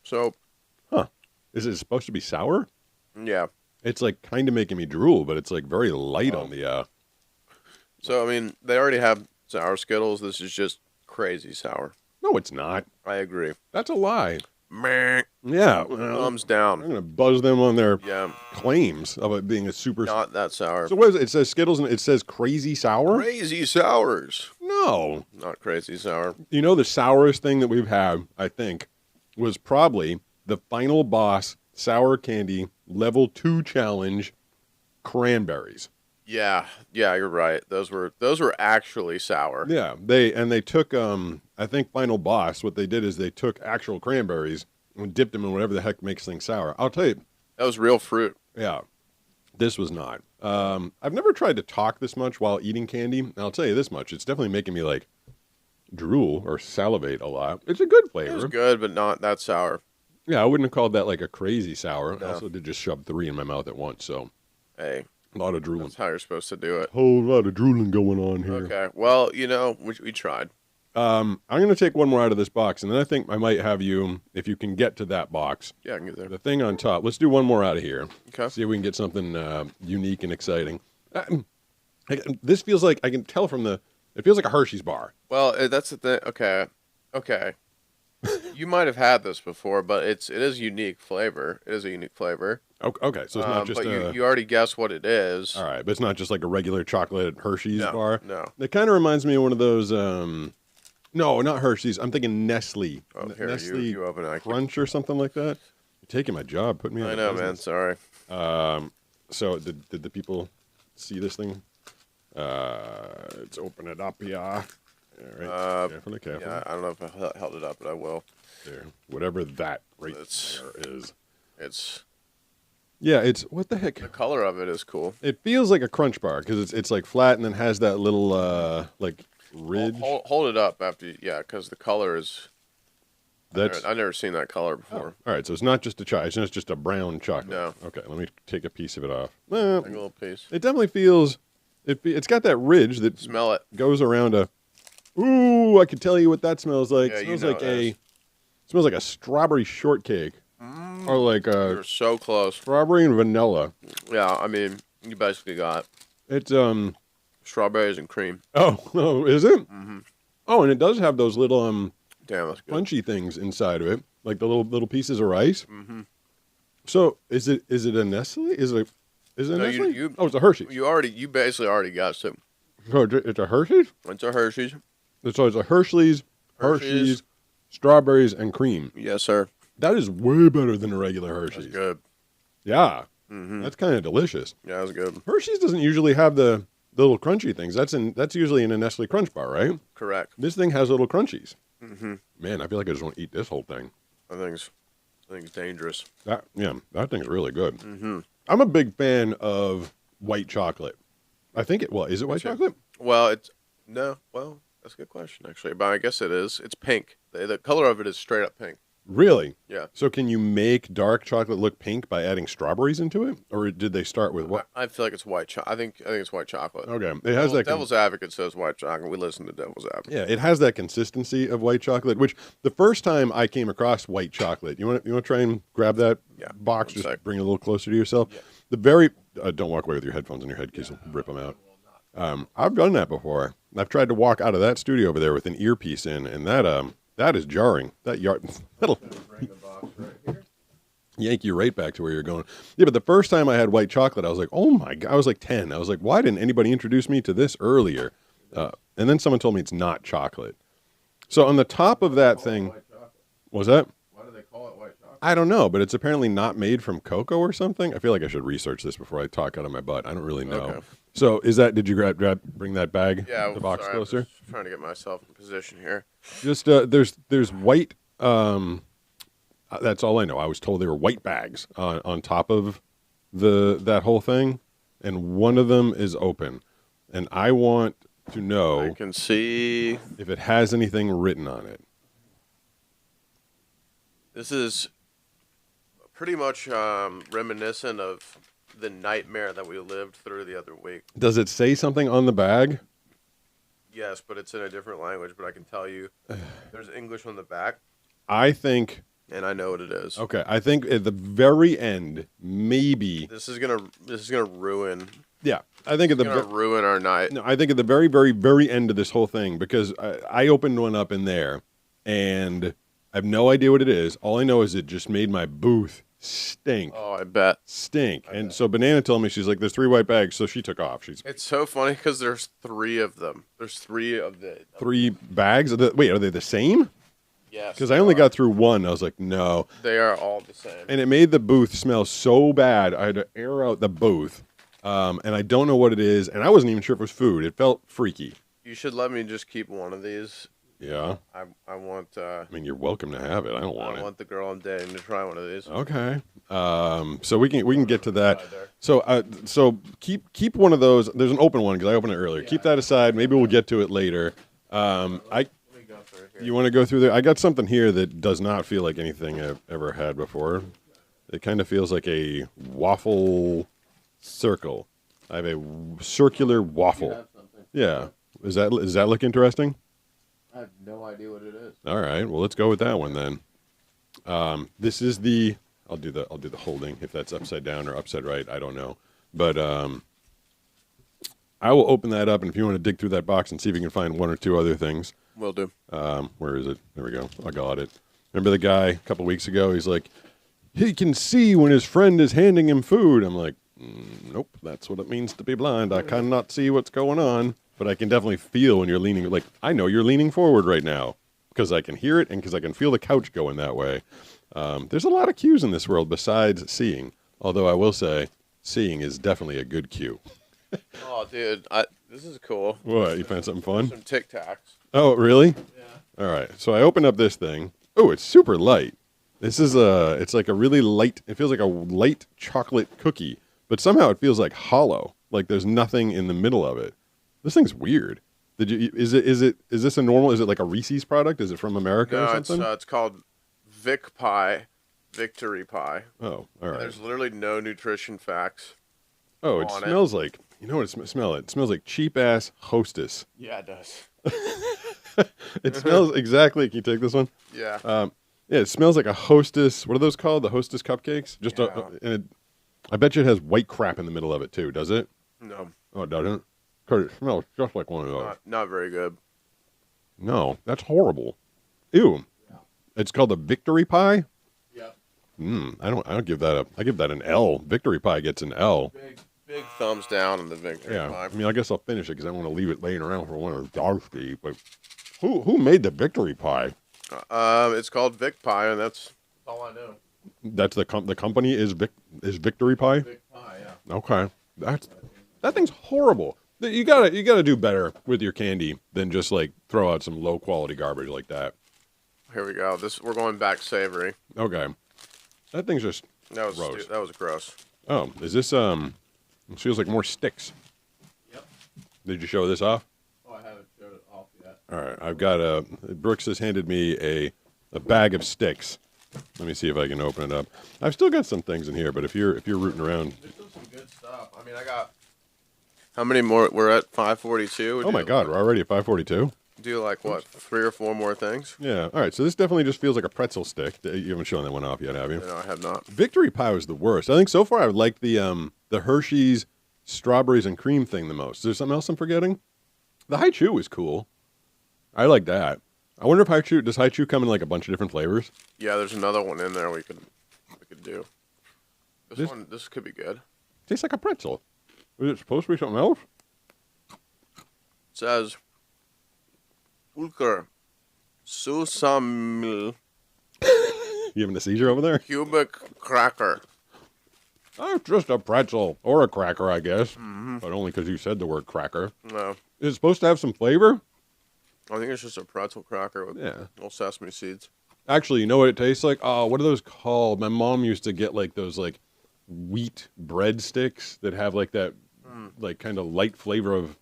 So. Huh? Is it supposed to be sour? Yeah. It's like kind of making me drool, but it's like very light on the. So I mean, they already have sour Skittles. This is just crazy sour. No, it's not. I agree. That's a lie. Meh. Yeah. Thumbs down. I'm gonna buzz them on their Yeah. claims of it being a super. Not that sour. So what is it? It says Skittles and it says crazy sour. Crazy sours. No. Not crazy sour. You know, the sourest thing that we've had, I think, was probably the Final Boss Sour Candy Level 2 Challenge cranberries. Yeah, you're right. Those were actually sour. Yeah, they took I think Final Boss, what they did is they took actual cranberries and dipped them in whatever the heck makes things sour. I'll tell you. That was real fruit. Yeah. This was not. I've never tried to talk this much while eating candy. And I'll tell you this much. It's definitely making me like drool or salivate a lot. It's a good flavor. It was good, but not that sour. Yeah, I wouldn't have called that like a crazy sour. No. I also did just shove 3 in my mouth at once, so Hey, a lot of drooling. that's how you're supposed to do it. Whole lot of drooling going on here. Okay. Well, we tried. I'm going to take one more out of this box, and then I think I might have you, if you can get to that box. Yeah, I can get there. The thing on top. Let's do one more out of here. Okay. See if we can get something unique and exciting. This feels like, I can tell it feels like a Hershey's bar. Well, that's the thing. Okay. You might have had this before, but it is unique flavor. It is a unique flavor. Okay, so it's not just but you already guessed what it is. All right, but it's not just like a regular chocolate Hershey's bar. No. It kind of reminds me of one of those. No, not Hershey's. I'm thinking Nestle. Oh, here, Nestle you open it. Crunch or something like that. You're taking my job. Put me on. I know, man. Sorry. So did the people see this thing? Let's open it up here. All right. Carefully. Yeah, I don't know if I held it up, but I will. There. Whatever that there is. It's. Yeah, it's what the heck. The color of it is cool. It feels like a Crunch bar because it's like flat and then has that little like ridge. Hold it up after, because the color is. I've never seen that color before. Oh. All right, so it's not just it's not just a brown chocolate. No. Okay, let me take a piece of it off. Take a little piece. It definitely feels. It's got that ridge that Smell it. goes around a. Ooh, I can tell you what that smells like. Yeah, It smells like a strawberry shortcake, or like a You're so close. strawberry and vanilla. Yeah, I mean, you basically got It's strawberries and cream. Oh, is it? Mm-hmm. Oh, and it does have those little Damn, that's good. punchy things inside of it, like the little pieces of rice. Mm-hmm. So is it a Nestle? Is it a No, Nestle? It's a Hershey's. You basically already guessed it. So it's a Hershey's. It's a Hershey's. So it's a Hershey's strawberries, and cream. Yes, sir. That is way better than a regular Hershey's. That's good. Yeah, Mm-hmm. that's kind of delicious. Yeah, that's good. Hershey's doesn't usually have the little crunchy things. That's usually in a Nestle Crunch bar, right? Correct. This thing has little crunchies. Mm-hmm. Man, I feel like I just want to eat this whole thing. I think it's dangerous. That thing's really good. Mm-hmm. I'm a big fan of white chocolate. I think is it white chocolate? Well, that's a good question actually, but I guess it is. It's pink. The color of it is straight up pink. Really? Yeah. So can you make dark chocolate look pink by adding strawberries into it, or did they start with what? I feel like it's white chocolate. I think it's white chocolate. Okay, it has Devil's Advocate says white chocolate. We listen to Devil's Advocate. Yeah, it has that consistency of white chocolate. Which the first time I came across white chocolate, you want to try and grab that box, just bring it a little closer to yourself. Yeah. The very don't walk away with your headphones in your head because you'll rip them out. I've done that before. I've tried to walk out of that studio over there with an earpiece in, and that is jarring. That'll yank you right back to where you're going. Yeah, but the first time I had white chocolate, I was like, oh my God, I was like 10. I was like, why didn't anybody introduce me to this earlier? And then someone told me it's not chocolate. So on the top of that thing, was that? Why do they call it white chocolate? I don't know, but it's apparently not made from cocoa or something. I feel like I should research this before I talk out of my butt. I don't really know. Okay. So did you bring that bag, the box closer? I'm just trying to get myself in position here. Just, there's white, that's all I know. I was told they were white bags on top of that whole thing, and one of them is open. And I want to know I can see if it has anything written on it. This is pretty much reminiscent of the nightmare that we lived through the other week. Does it say something on the bag? Yes, but it's in a different language, but I can tell you there's English on the back. I think... And I know what it is. Okay, I think at the very end, maybe... This is gonna ruin... Yeah, I think ruin our night. No, I think at the very, very, very end of this whole thing, because I opened one up in there, and I have no idea what it is. All I know is it just made my booth stink. Oh, I bet. So Banana told me, she's like, there's 3 white bags, so she took off. It's so funny because there's 3 of them. There's 3 of the... 3 bags? Wait, are they the same? Yes. Because I only got through 1. I was like, no. They are all the same. And it made the booth smell so bad, I had to air out the booth. And I don't know what it is, and I wasn't even sure if it was food. It felt freaky. You should let me just keep one of these. Yeah. I want... I mean, you're welcome to have it. I don't want it. I want the girl I'm dating to try one of these. Okay. So we can get to that. So keep one of those. There's an open one because I opened it earlier. Yeah. Keep that aside. Maybe we'll get to it later. You want to go through there? I got something here that does not feel like anything I've ever had before. It kind of feels like a waffle circle. I have a circular waffle. Yeah. Does that look interesting? I have no idea what it is. All right. Well, let's go with that one then. This is the. I'll do the holding if that's upside down or upside right. I don't know, but I will open that up, and if you want to dig through that box and see if you can find 1 or 2 other things, will do. Where is it? There we go. I got it. Remember the guy a couple weeks ago? He's like, he can see when his friend is handing him food. I'm like, nope. That's what it means to be blind. I cannot see what's going on. But I can definitely feel when you're leaning, like, I know you're leaning forward right now because I can hear it and because I can feel the couch going that way. There's a lot of cues in this world besides seeing, although I will say seeing is definitely a good cue. Oh, dude, this is cool. What, you found something fun? Some Tic Tacs. Oh, really? Yeah. All right, so I opened up this thing. Oh, it's super light. This is it's like a really light, it feels like a light chocolate cookie, but somehow it feels like hollow, like there's nothing in the middle of it. This thing's weird. Is this a normal? Is it like a Reese's product? Is it from America or something? No, it's called Vic Pie, Victory Pie. Oh, all right. And there's literally no nutrition facts. Oh, it smells like, you know what it smells? It smells like cheap ass Hostess. Yeah, it does. It smells exactly. Can you take this one? Yeah. Yeah, it smells like a Hostess. What are those called? The Hostess cupcakes? I bet you it has white crap in the middle of it too. Does it? No. Oh, it doesn't. Because it smells just like one of those. Not very good. No, that's horrible. Ew. Yeah. It's called the Victory Pie? Yeah. I don't give that I give that an L. Victory Pie gets an L. Big thumbs down on the Victory Pie. I mean, I guess I'll finish it because I don't want to leave it laying around for one of the dogs to eat. But who made the Victory Pie? It's called Vic Pie, and that's all I know. That's the company is Victory Pie. Vic Pie, yeah. Okay, that thing's horrible. You gotta do better with your candy than just like throw out some low quality garbage like that. Here we go. We're going back savory. Okay, that thing's just That was gross. that was gross. Oh, is this It feels like more sticks. Yep. Did you show this off? Oh, I haven't showed it off yet. All right, I've got Brooks has handed me a bag of sticks. Let me see if I can open it up. I've still got some things in here, but if you're rooting around, There's still some good stuff. I mean, I got. How many more? We're at 542. oh my God, we're already at 542. Do like what? 3 or 4 more things? Yeah. All right. So this definitely just feels like a pretzel stick. You haven't shown that one off yet, have you? No, I have not. Victory Pie was the worst. I think so far I've liked the Hershey's strawberries and cream thing the most. Is there something else I'm forgetting? The High Chew was cool. I like that. I wonder if does High Chew come in like a bunch of different flavors? Yeah, there's another one in there we could do. This could be good. Tastes like a pretzel. Was it supposed to be something else? It says Pulker Susamil You having a seizure over there? cubic cracker. Oh, it's just a pretzel or a cracker, I guess, but only because you said the word cracker. No, Is it supposed to have some flavor? I think it's just a pretzel cracker with little sesame seeds. Actually, you know what it tastes like? Oh, what are those called? My mom used to get like those like wheat breadsticks that have like that like kind of light flavor of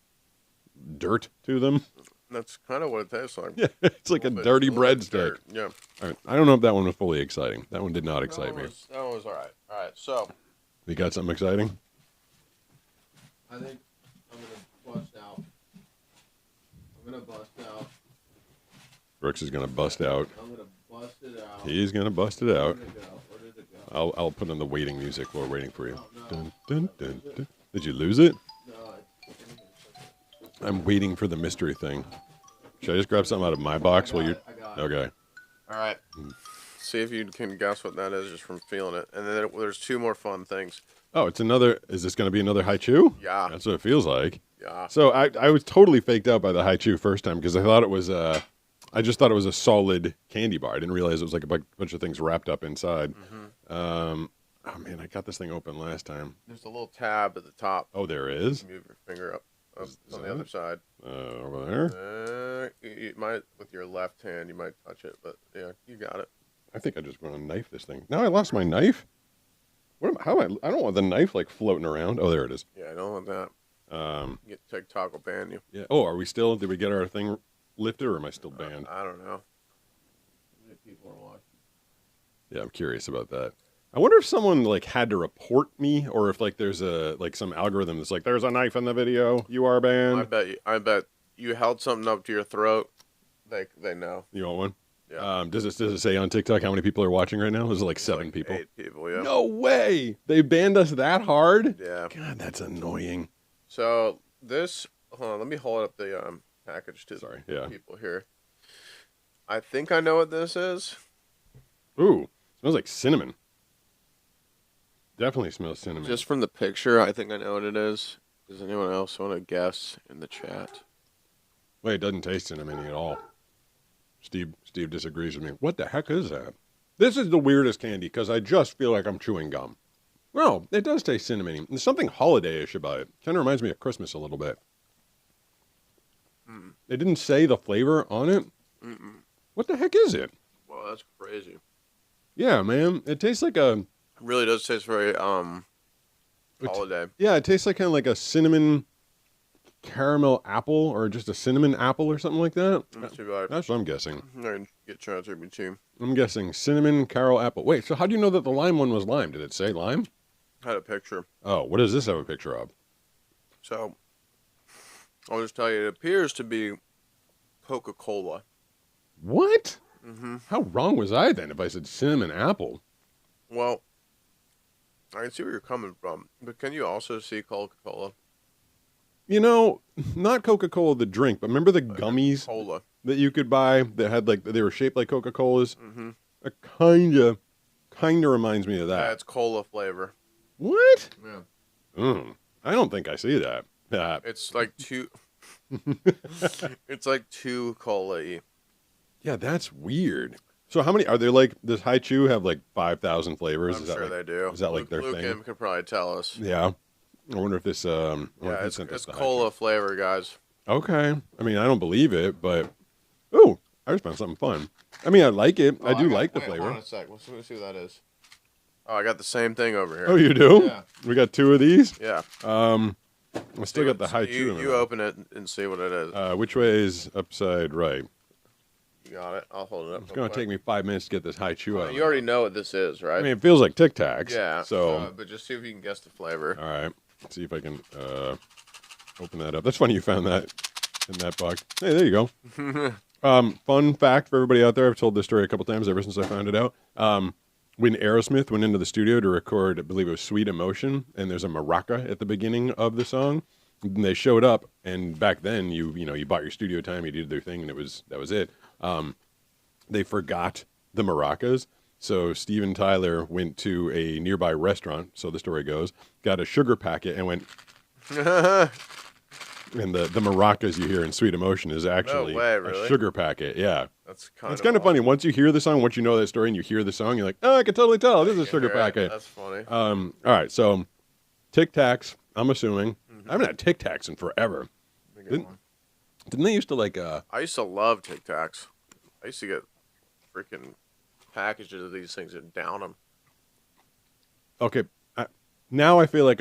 dirt to them. That's kind of what it tastes like. Yeah, it's like a dirty breadstick. Dirt. Yeah. All right. I don't know if that one was fully exciting. That one did not excite me. That one was all right. All right, so You got something exciting? I think I'm gonna bust out. Brooks is gonna bust out. I'm gonna bust it out. He's gonna bust it out. Where did it go? Where did it go? I'll put on the waiting music while we're waiting for you. No. Dun, dun, dun, dun. Did you lose it? No, I'm waiting for the mystery thing. Should I just grab something out of my box while you're? I got it. Okay. All right. See if you can guess what that is just from feeling it. And then there's 2 more fun things. Oh, it's another. Is this going to be another High Chew? Yeah. That's what it feels like. Yeah. So I was totally faked out by the High Chew first time because I thought it was I just thought it was a solid candy bar. I didn't realize it was like a bunch of things wrapped up inside. Oh man, I got this thing open last time. There's a little tab at the top. Oh, there is. Move your finger up Is on that the other it? side. Over there. You might, with your left hand, you might touch it, but yeah, you got it. I think I just want to knife this thing. Now I lost my knife. I don't want the knife like floating around. Oh, there it is. Yeah, I don't want that. Get TikTok will ban you. Yeah. Oh, are we still? Did we get our thing lifted, or am I still banned? I don't know. How many people are watching? Yeah, I'm curious about that. I wonder if someone like had to report me, or if like there's some algorithm that's like there's a knife in the video, you are banned. I bet you held something up to your throat. They know. You want one? Yeah. Does it say on TikTok how many people are watching right now? There's like 7 people. 8 people. Yeah. No way! They banned us that hard? Yeah. God, that's annoying. So this, hold on, let me hold up the package to Sorry. Yeah. people here. I think I know what this is. Ooh, smells like cinnamon. Definitely smells cinnamon. Just from the picture, I think I know what it is. Does anyone else want to guess in the chat? Wait, it doesn't taste cinnamony at all. Steve disagrees with me. What the heck is that? This is the weirdest candy because I just feel like I'm chewing gum. Well, it does taste cinnamony. There's something holiday-ish about it. Kind of reminds me of Christmas a little bit. It didn't say the flavor on it. What the heck is it? Well, that's crazy. Yeah, man. It tastes like a... It really does taste very holiday. Yeah, it tastes like kind of like a cinnamon caramel apple or just a cinnamon apple or something like that. That's too bad. That's what I'm guessing. I can get ChatGPT. I'm guessing cinnamon caramel apple. Wait, so how do you know that the lime one was lime? Did it say lime? Had a picture. Oh, what does this have a picture of? So, I'll just tell you, it appears to be Coca-Cola. What? Mm-hmm. How wrong was I then if I said cinnamon apple? Well, I can see where you're coming from, but can you also see Coca-Cola? You know, not Coca-Cola the drink, but remember the gummies Cola. that you could buy that had like they were shaped like Coca-Colas? Mm-hmm. It kinda reminds me of that. That's cola flavor. What? Yeah. I don't think I see that. It's like too. It's like too cola-y. Yeah, that's weird. So how many are there? Like, does Haichu have like 5,000 flavors? I'm Is that sure like they do. is that like their Luke thing? could probably tell us. Yeah. I wonder if this I wonder Yeah, if he it's sent us it's the cola Haichu. flavor, guys. Okay. I mean, I don't believe it, but ooh, I just found something fun. I mean, I like it. Oh, I do like the wait, hold flavor. on a sec. Let's see what that is. Oh, I got the same thing over here. Oh, you do? Yeah. We got two of these. Yeah. I still got the Haichu in my You mouth. open it and see what it is. Which way is upside right? You got it. I'll hold it up. It's gonna take me 5 minutes to get this Haichu out. You already know what this is, right? I mean, it feels like Tic Tacs. Yeah. So, but just see if you can guess the flavor. all right. Let's see if I can open that up. That's funny you found that in that box. Hey, there you go. Fun fact for everybody out there. I've told this story a couple times ever since I found it out. When Aerosmith went into the studio to record, I believe it was "Sweet Emotion," and there's a maraca at the beginning of the song. And they showed up, and back then you bought your studio time, you did their thing, and that was it. They forgot the maracas. So Steve and Tyler went to a nearby restaurant, so the story goes, got a sugar packet and went, and the maracas you hear in Sweet Emotion is actually No way, really? a sugar packet. Yeah. That's kind It's kind of funny. Once you hear the song, once you know that story and you hear the song, you're like, oh, I can totally tell. This is a sugar packet. That's funny. All right, so Tic Tacs, I'm assuming. I haven't had Tic Tacs in forever. Didn't they used to like I used to love Tic Tacs. I used to get freaking packages of these things and down them. okay, now I feel like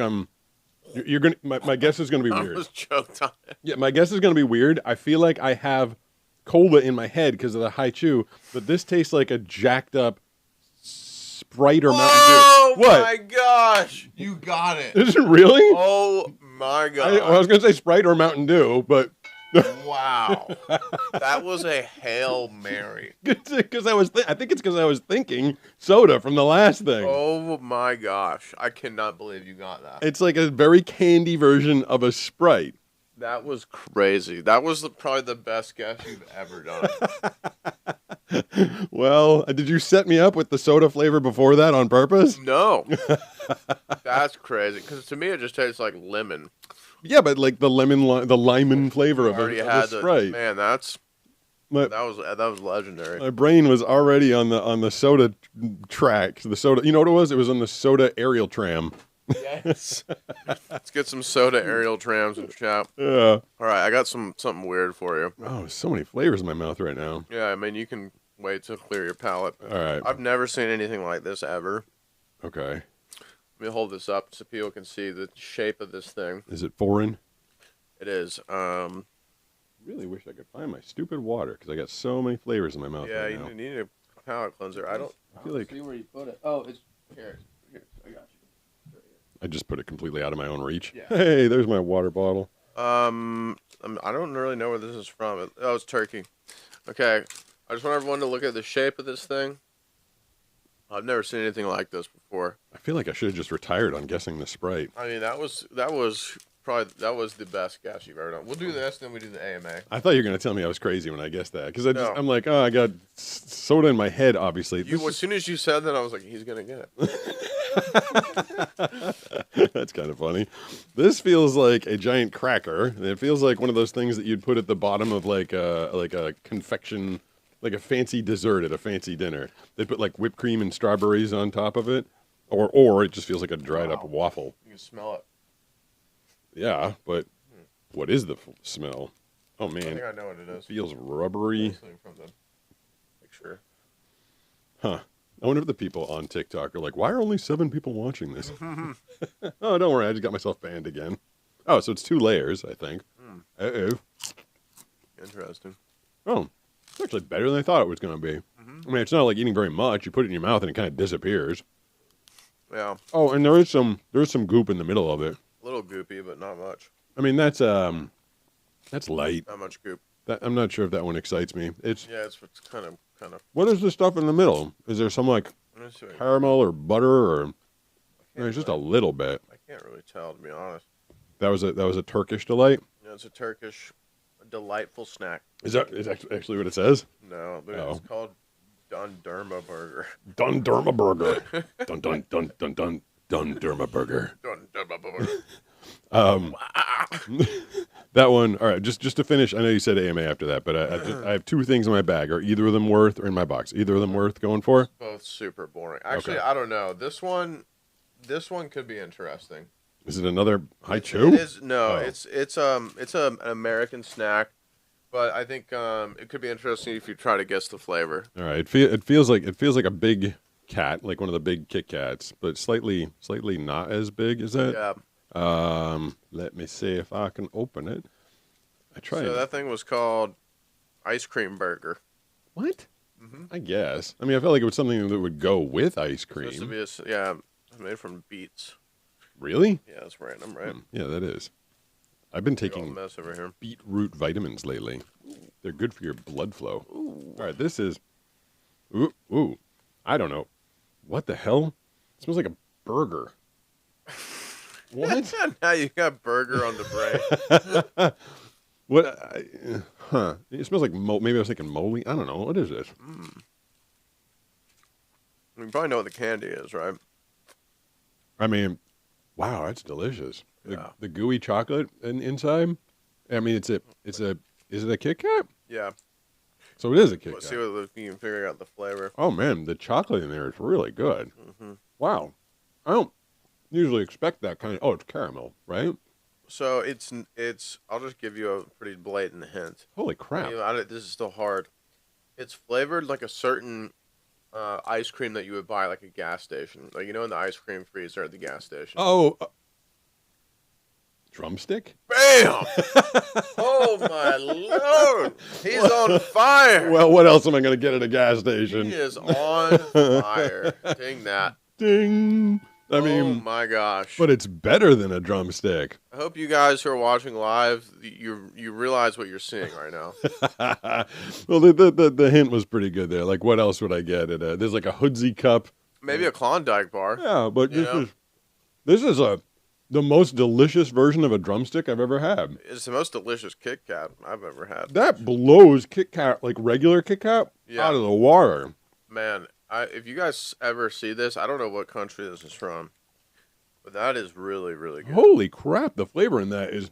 you're gonna my guess is gonna be I weird. was choked on it. Yeah, my guess is gonna be weird. I feel like I have cola in my head because of the Haichu, but this tastes like a jacked up Sprite or Mountain Dew. Oh What? my gosh! You got it. Is it really? Oh my I god! was gonna say Sprite or Mountain Dew, but Wow, that was a Hail Mary. because I think it's because I was thinking soda from the last thing. Oh my gosh! I cannot believe you got that. It's like a very candy version of a Sprite. That was crazy. That was probably the best guess you've ever done. Well, did you set me up with the soda flavor before that on purpose? No, that's crazy. Because to me, it just tastes like lemon. Yeah, but like the lemon flavor of Already a had the Sprite. man. That My, was legendary. my brain was already on the soda track. The soda, you know what it was? It was on the soda aerial tram. Yes. Let's get some soda aerial trams and chat. Yeah. All right, I got something weird for you. Oh, so many flavors in my mouth right now. Yeah, I mean you can wait to clear your palate. All right. I've never seen anything like this ever. Okay. Let me hold this up so people can see the shape of this thing. Is it foreign? It is. Really wish I could find my stupid water because I got so many flavors in my mouth Yeah, right you now. need a palate cleanser. I feel like see where you put it. Oh, it's here. Here, I got you. I just put it completely out of my own reach. Yeah. Hey, there's my water bottle. I don't really know where this is from. Oh, it's Turkey. Okay, I just want everyone to look at the shape of this thing. I've never seen anything like this before. I feel like I should have just retired on guessing the Sprite. I mean, that was probably the best guess you've ever done. We'll do this, then we do the AMA. I thought you were going to tell me I was crazy when I guessed that because No. I'm like, oh, I got soda in my head. Obviously, As soon as you said that, I was like, he's gonna get it. That's kind of funny. This feels like a giant cracker. It feels like one of those things that you'd put at the bottom of like a confection, like a fancy dessert at a fancy dinner. They put like whipped cream and strawberries on top of it, or it just feels like a dried up waffle. You can smell it. Yeah, but what is the smell? Oh I man, think I know what it is. feels rubbery. From the picture. Huh. I wonder if the people on TikTok are like, why are only 7 people watching this? Oh, don't worry. I just got myself banned again. Oh, so it's 2 layers, I think. Uh-oh. Interesting. Oh, it's actually better than I thought it was going to be. I mean, it's not like eating very much. You put it in your mouth and it kind of disappears. Yeah, Oh, and there's some goop in the middle of it. a little goopy, but not much. I mean, that's light. Not much goop. I'm not sure if that one excites me. Yeah, it's kind of. What is the stuff in the middle? Is there some like Let me see. caramel or butter or it's just a little bit? I can't really tell, to be honest. That was a Turkish delight. You know, it's a Turkish delightful snack. Is that actually what it says? No, but it's called Dundurma burger. Dundurma burger. Dun dun dun dun dun Dundurma burger. Dundurma burger. That one. All right, just to finish. I know you said AMA after that, but I have two things in my bag. Are either of them worth, or in my box? Either of them worth going for? Both super boring. Okay. Actually, I don't know. This one could be interesting. Is it another It haichu? is no. Oh, It's an American snack, but I think it could be interesting if you try to guess the flavor. all right. It feels like a big cat, like one of the big Kit Kats, but slightly not as big as that. Yeah. Let me see if I can open it. I try So and that thing was called ice cream burger. what? Mm-hmm. I guess. I mean, I felt like it was something that would go with ice Supposed to cream. be yeah, it's made from beets. Really? Yeah, that's random, right? Yeah, that is. I've been Big old taking mess over here. beetroot vitamins lately. They're good for your blood flow. Ooh. All right, this is. Ooh. I don't know. What the hell? It smells like a burger. What? Now you got burger on the brain. What? Huh. It smells like maybe I was thinking moly. I don't know. What is this? Mm. You probably know what the candy is, right? I mean, wow, that's delicious. Yeah. The gooey chocolate inside. I mean, is it a Kit Kat? Yeah. So it is a Kit Let's Kat. see what you can figure out the flavor. Oh man, the chocolate in there is really good. Mm-hmm. Wow. I don't usually expect that kind of. Oh, it's caramel, right? So it's. I'll just give you a pretty blatant hint. Holy crap! This is still hard. It's flavored like a certain ice cream that you would buy like a gas station, like in the ice cream freezer at the gas station. Oh, drumstick. Bam! Oh my lord! He's on fire. Well, what else am I going to get at a gas station? He is on fire. Dang that! Ding. I Oh mean, my gosh! but it's better than a drumstick. I hope you guys who are watching live, you realize what you're seeing right now. Well, the hint was pretty good there. Like, what else would I get? There's like a Hoodsy cup. Maybe a Klondike bar. Yeah, but You this is the most delicious version of a drumstick I've ever had. It's the most delicious Kit Kat I've ever had. That blows Kit Kat, like regular Kit Kat, Yeah. out of the water. Man, if you guys ever see this, I don't know what country this is from, but that is really, really good. Holy crap! The flavor in that is.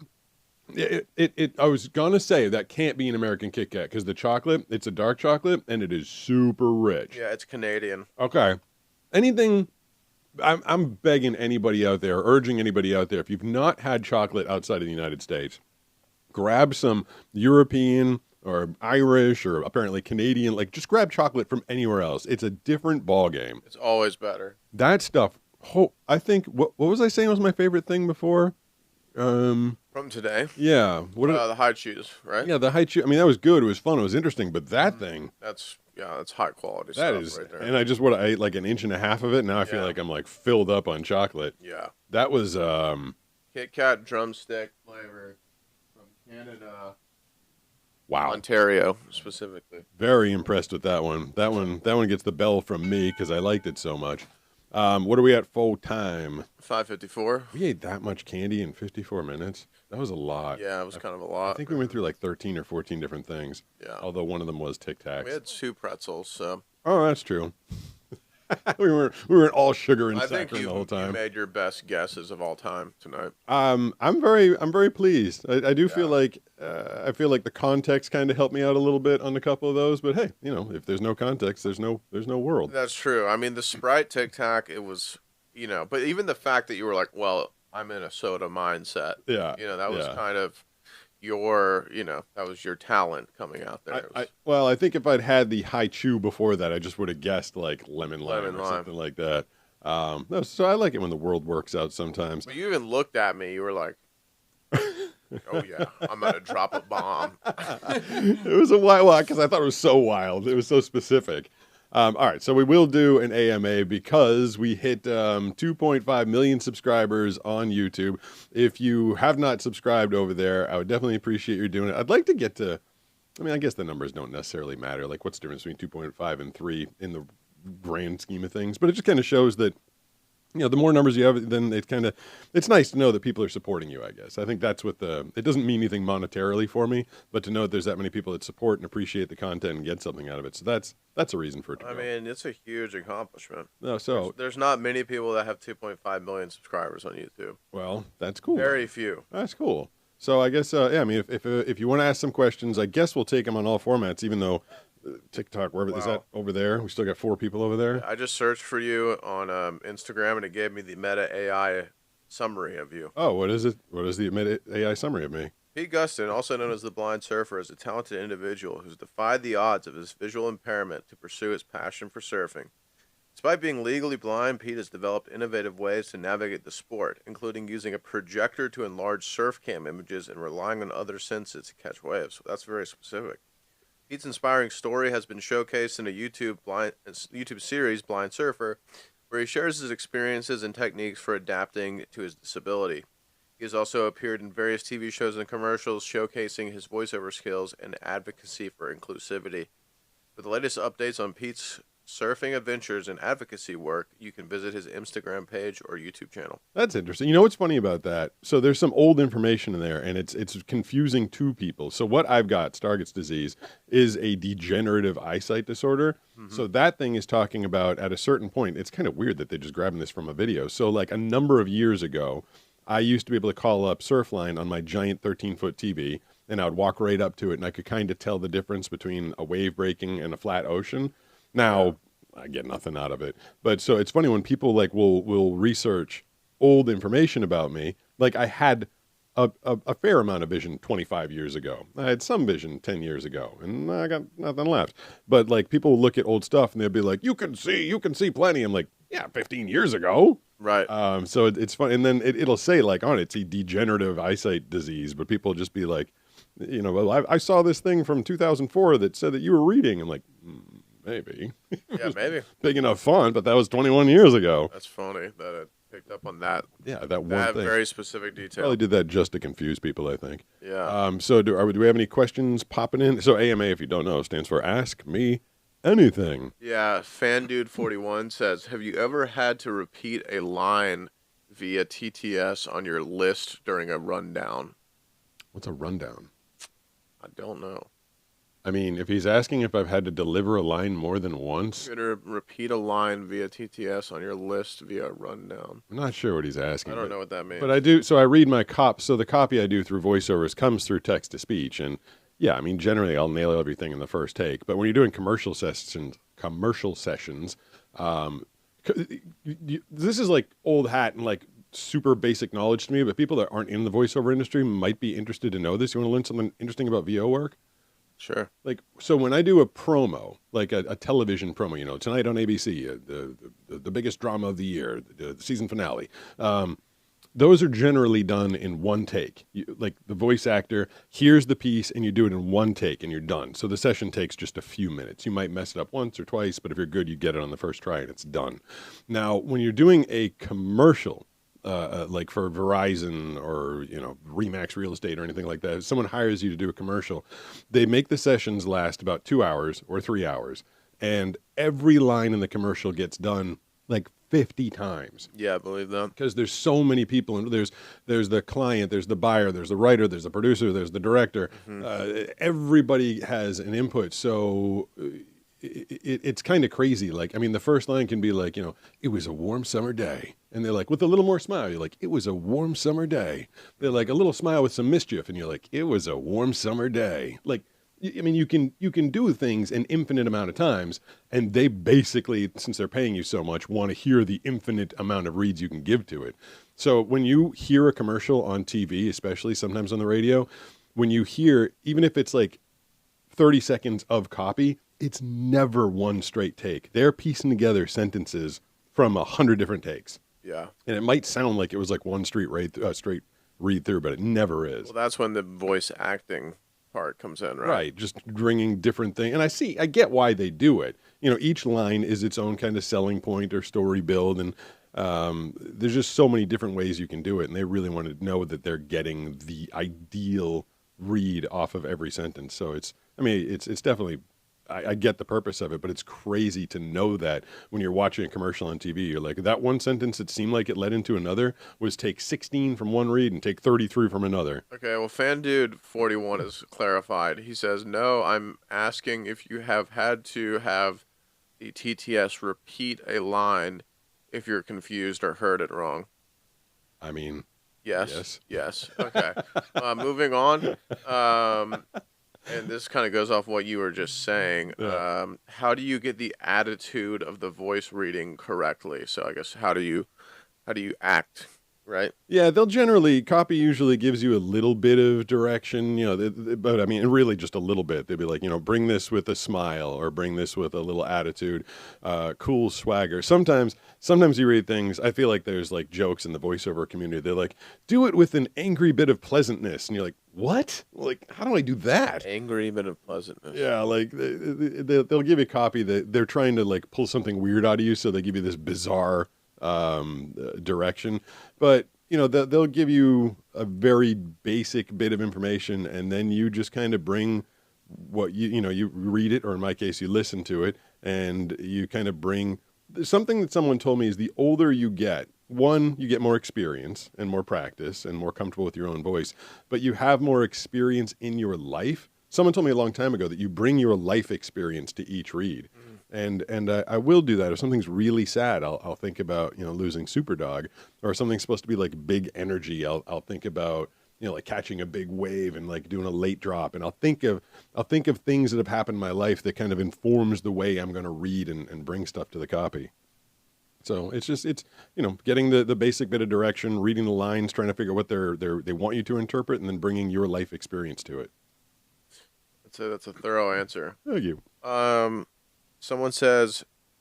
I was gonna say that can't be an American Kit Kat because the chocolate, it's a dark chocolate and it is super rich. Yeah, it's Canadian. Okay. Anything. I'm begging anybody out there, urging anybody out there, if you've not had chocolate outside of the United States, grab some European or Irish or apparently Canadian. Like, just grab chocolate from anywhere else. It's a different ball game. It's always better. That stuff. I think what was I saying was my favorite thing before? From today, Yeah. the high cheese, right? Yeah, the haichu. I mean, that was good. It was fun. It was interesting. But that thing, That's high quality that stuff is, right there. and I ate like an inch and a half of it. Now I feel Yeah. like I'm like filled up on chocolate. Yeah, That was Kit Kat drumstick flavor from Canada, wow. Ontario specifically. Very impressed with that one. That one gets the bell from me because I liked it so much. What are we at full time? 554. We ate that much candy in 54 minutes. That was a lot. Yeah, it was kind of a I lot. think we went through like 13 or 14 different things. Yeah, Although one of them was Tic Tacs. we had 2 pretzels, so Oh, that's true. we weren't all sugar and I think saccharin the whole you time. made your best guesses of all time tonight. I'm very pleased. I do feel like the context kind of helped me out a little bit on a couple of those. But hey, if there's no context, there's no world. That's true. I mean, the Sprite Tic Tac, it was, but even the fact that you were like, well, I'm in a soda mindset. Yeah, That was yeah. kind of that was your talent coming out there. It was- I think if I'd had the high chew before that, I just would have guessed like lemon lime Lemon or lime. something like that. No, so I like it when the world works out sometimes. But you even looked at me. You were like, oh, yeah, I'm going to drop a bomb. It was a wild because I thought it was so wild. It was so specific. All right, so we will do an AMA because we hit 2.5 million subscribers on YouTube. If you have not subscribed over there, I would definitely appreciate you doing it. I'd like to get to, I guess the numbers don't necessarily matter. Like, what's the difference between 2.5 and 3 in the grand scheme of things? But it just kind of shows that, the more numbers you have, then it's nice to know that people are supporting you, I guess. I think that's what it doesn't mean anything monetarily for me, but to know that there's that many people that support and appreciate the content and get something out of it. So that's a reason for it to I go. mean, it's a huge accomplishment. No, so, There's not many people that have 2.5 million subscribers on YouTube. well, that's cool. Very few. That's cool. So I guess, yeah, I mean, if you want to ask some questions, I guess we'll take them on all formats, even though TikTok, wherever, is that Wow. over there? We still got 4 people over there. I just searched for you on Instagram and it gave me the Meta AI summary of you. Oh, what is it? What is the admit AI summary of me? Pete Guston, also known as the Blind Surfer, is a talented individual who's defied the odds of his visual impairment to pursue his passion for surfing. Despite being legally blind, Pete has developed innovative ways to navigate the sport, including using a projector to enlarge surf cam images and relying on other senses to catch waves. So that's very specific. Pete's inspiring story has been showcased in a YouTube series, Blind Surfer, where he shares his experiences and techniques for adapting to his disability. He has also appeared in various TV shows and commercials showcasing his voiceover skills and advocacy for inclusivity. For the latest updates on Pete's surfing adventures and advocacy work, you can visit his Instagram page or YouTube channel. That's interesting. You know what's funny about that? So there's some old information in there, and it's confusing to people. So what I've got, Stargardt's disease, is a degenerative eyesight disorder. Mm-hmm. So that thing is talking about at a certain point. It's kind of weird that they're just grabbing this from a video. So like a number of years ago, I used to be able to call up Surfline on my giant 13-foot TV, and I would walk right up to it, and I could kind of tell the difference between a wave breaking and a flat ocean. Now, I get nothing out of it. But so it's funny when people like will research old information about me. Like I had a fair amount of vision 25 years ago. I had some vision 10 years ago, and I got nothing left. But like people will look at old stuff and they'll be like, you can see plenty. I'm like, yeah, 15 years ago. Right. So it's fun. And then it'll say like on it, it's a degenerative eyesight disease, but people will just be like, you know, well, I saw this thing from 2004 that said that you were reading. I'm like, maybe. Yeah, maybe. Big enough font, but that was 21 years ago. That's funny that it picked up on that. Yeah, that one That thing. very specific detail. Probably did that just to confuse people, I think. Yeah. So do we have any questions popping in? So AMA, if you don't know, stands for Ask Me Anything. Yeah. FanDude41 says, have you ever had to repeat a line via TTS on your list during a rundown? What's a rundown? I don't know. I mean, if he's asking if I've had to deliver a line more than once, You're going to repeat a line via TTS on your list via rundown. I'm not sure what he's asking. I don't know what that means. But I do. So I read my so the copy I do through voiceovers comes through text to speech, and yeah, I mean, generally I'll nail everything in the first take. But when you're doing commercial sessions, this is like old hat and like super basic knowledge to me. But people that aren't in the voiceover industry might be interested to know this. You want to learn something interesting about VO work? Sure. Like, so when I do a promo, like a television promo, you know, tonight on ABC, the biggest drama of the year, the season finale, those are generally done in one take. Like the voice actor hears the piece and you do it in one take and you're done. So the session takes just a few minutes. You might mess it up once or twice, but if you're good, you get it on the first try and it's done. Now, when you're doing a commercial, like for Verizon or, you know, Remax Real Estate or anything like that, if someone hires you to do a commercial, they make the sessions last about 2 hours or 3 hours, and every line in the commercial gets done like 50 times. Yeah, I believe that. Because there's so many people, and there's the client, there's the buyer, there's the writer, there's the producer, there's the director. Everybody has an input, so it's kind of crazy. Like, I mean, the first line can be like, you know, it was a warm summer day. And they're like, with a little more smile, you're like, it was a warm summer day. They're like, a little smile with some mischief, and you're like, it was a warm summer day. Like, I mean, you can do things an infinite amount of times, and they basically, since they're paying you so much, want to hear the infinite amount of reads you can give to it. So when you hear a commercial on TV, especially sometimes on the radio, when you hear, even if it's like 30 seconds of copy, it's never one straight take. They're piecing together sentences from 100 different takes. Yeah. And it might sound like it was like one straight read through, but it never is. Well, that's when the voice acting part comes in, right? Right, just bringing different things. And I get why they do it. You know, each line is its own kind of selling point or story build, and there's just so many different ways you can do it, and they really want to know that they're getting the ideal read off of every sentence. So it's definitely, I get the purpose of it, but it's crazy to know that when you're watching a commercial on TV, you're like, that one sentence that seemed like it led into another was take 16 from one read and take 33 from another. Okay, well, FanDude41 is clarified. He says, no, I'm asking if you have had to have the TTS repeat a line if you're confused or heard it wrong. I mean, Yes. Yes. Yes. Okay. Moving on. Um, and this kind of goes off what you were just saying. Yeah. How do you get the attitude of the voice reading correctly? So I guess how do you act, right? Yeah, they'll generally copy usually gives you a little bit of direction, but I mean, really just a little bit. They'd be like, bring this with a smile or bring this with a little attitude, cool swagger. Sometimes you read things. I feel like there's like jokes in the voiceover community. They're like, do it with an angry bit of pleasantness, and you're like, what? Like, how do I do that? Angry but of pleasantness. Yeah, like they'll give you a copy that they're trying to like pull something weird out of you, so they give you this bizarre direction, but they'll give you a very basic bit of information, and then you just kind of bring what you read it, or in my case, you listen to it, and you kind of bring something that someone told me is the older you get, one, you get more experience and more practice and more comfortable with your own voice, but you have more experience in your life. Someone told me a long time ago that you bring your life experience to each read. And I will do that. If something's really sad, I'll think about losing Superdog, or something's supposed to be like big energy. I'll think about like catching a big wave and like doing a late drop, and I'll think of things that have happened in my life that kind of informs the way I'm going to read and bring stuff to the copy. So it's getting the basic bit of direction, reading the lines, trying to figure out what they want you to interpret, and then bringing your life experience to it. That's a thorough answer. Thank you. Someone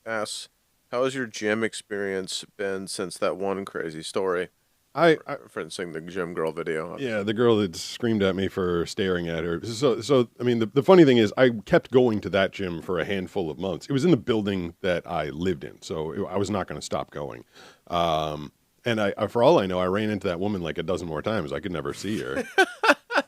asks, how has your gym experience been since that one crazy story? I Referencing the gym girl video. Yeah, the girl that screamed at me for staring at her. So I mean, the funny thing is, I kept going to that gym for a handful of months. It was in the building that I lived in, so I was not going to stop going. And for all I know, I ran into that woman like a dozen more times. I could never see her.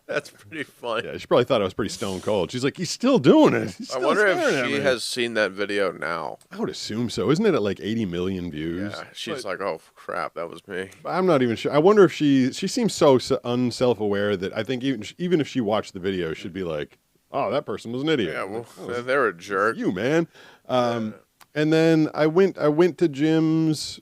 That's pretty funny. Yeah, she probably thought I was pretty stone cold. She's like, he's still doing it. I wonder if she has seen that video now. I would assume so. Isn't it at like 80 million views? Yeah, she's like, oh crap, that was me. I'm not even sure. I wonder if she seems so unself-aware that I think even if she watched the video, she'd be like, oh, that person was an idiot. Yeah, well, they're a jerk. You, man. And then I went to gyms.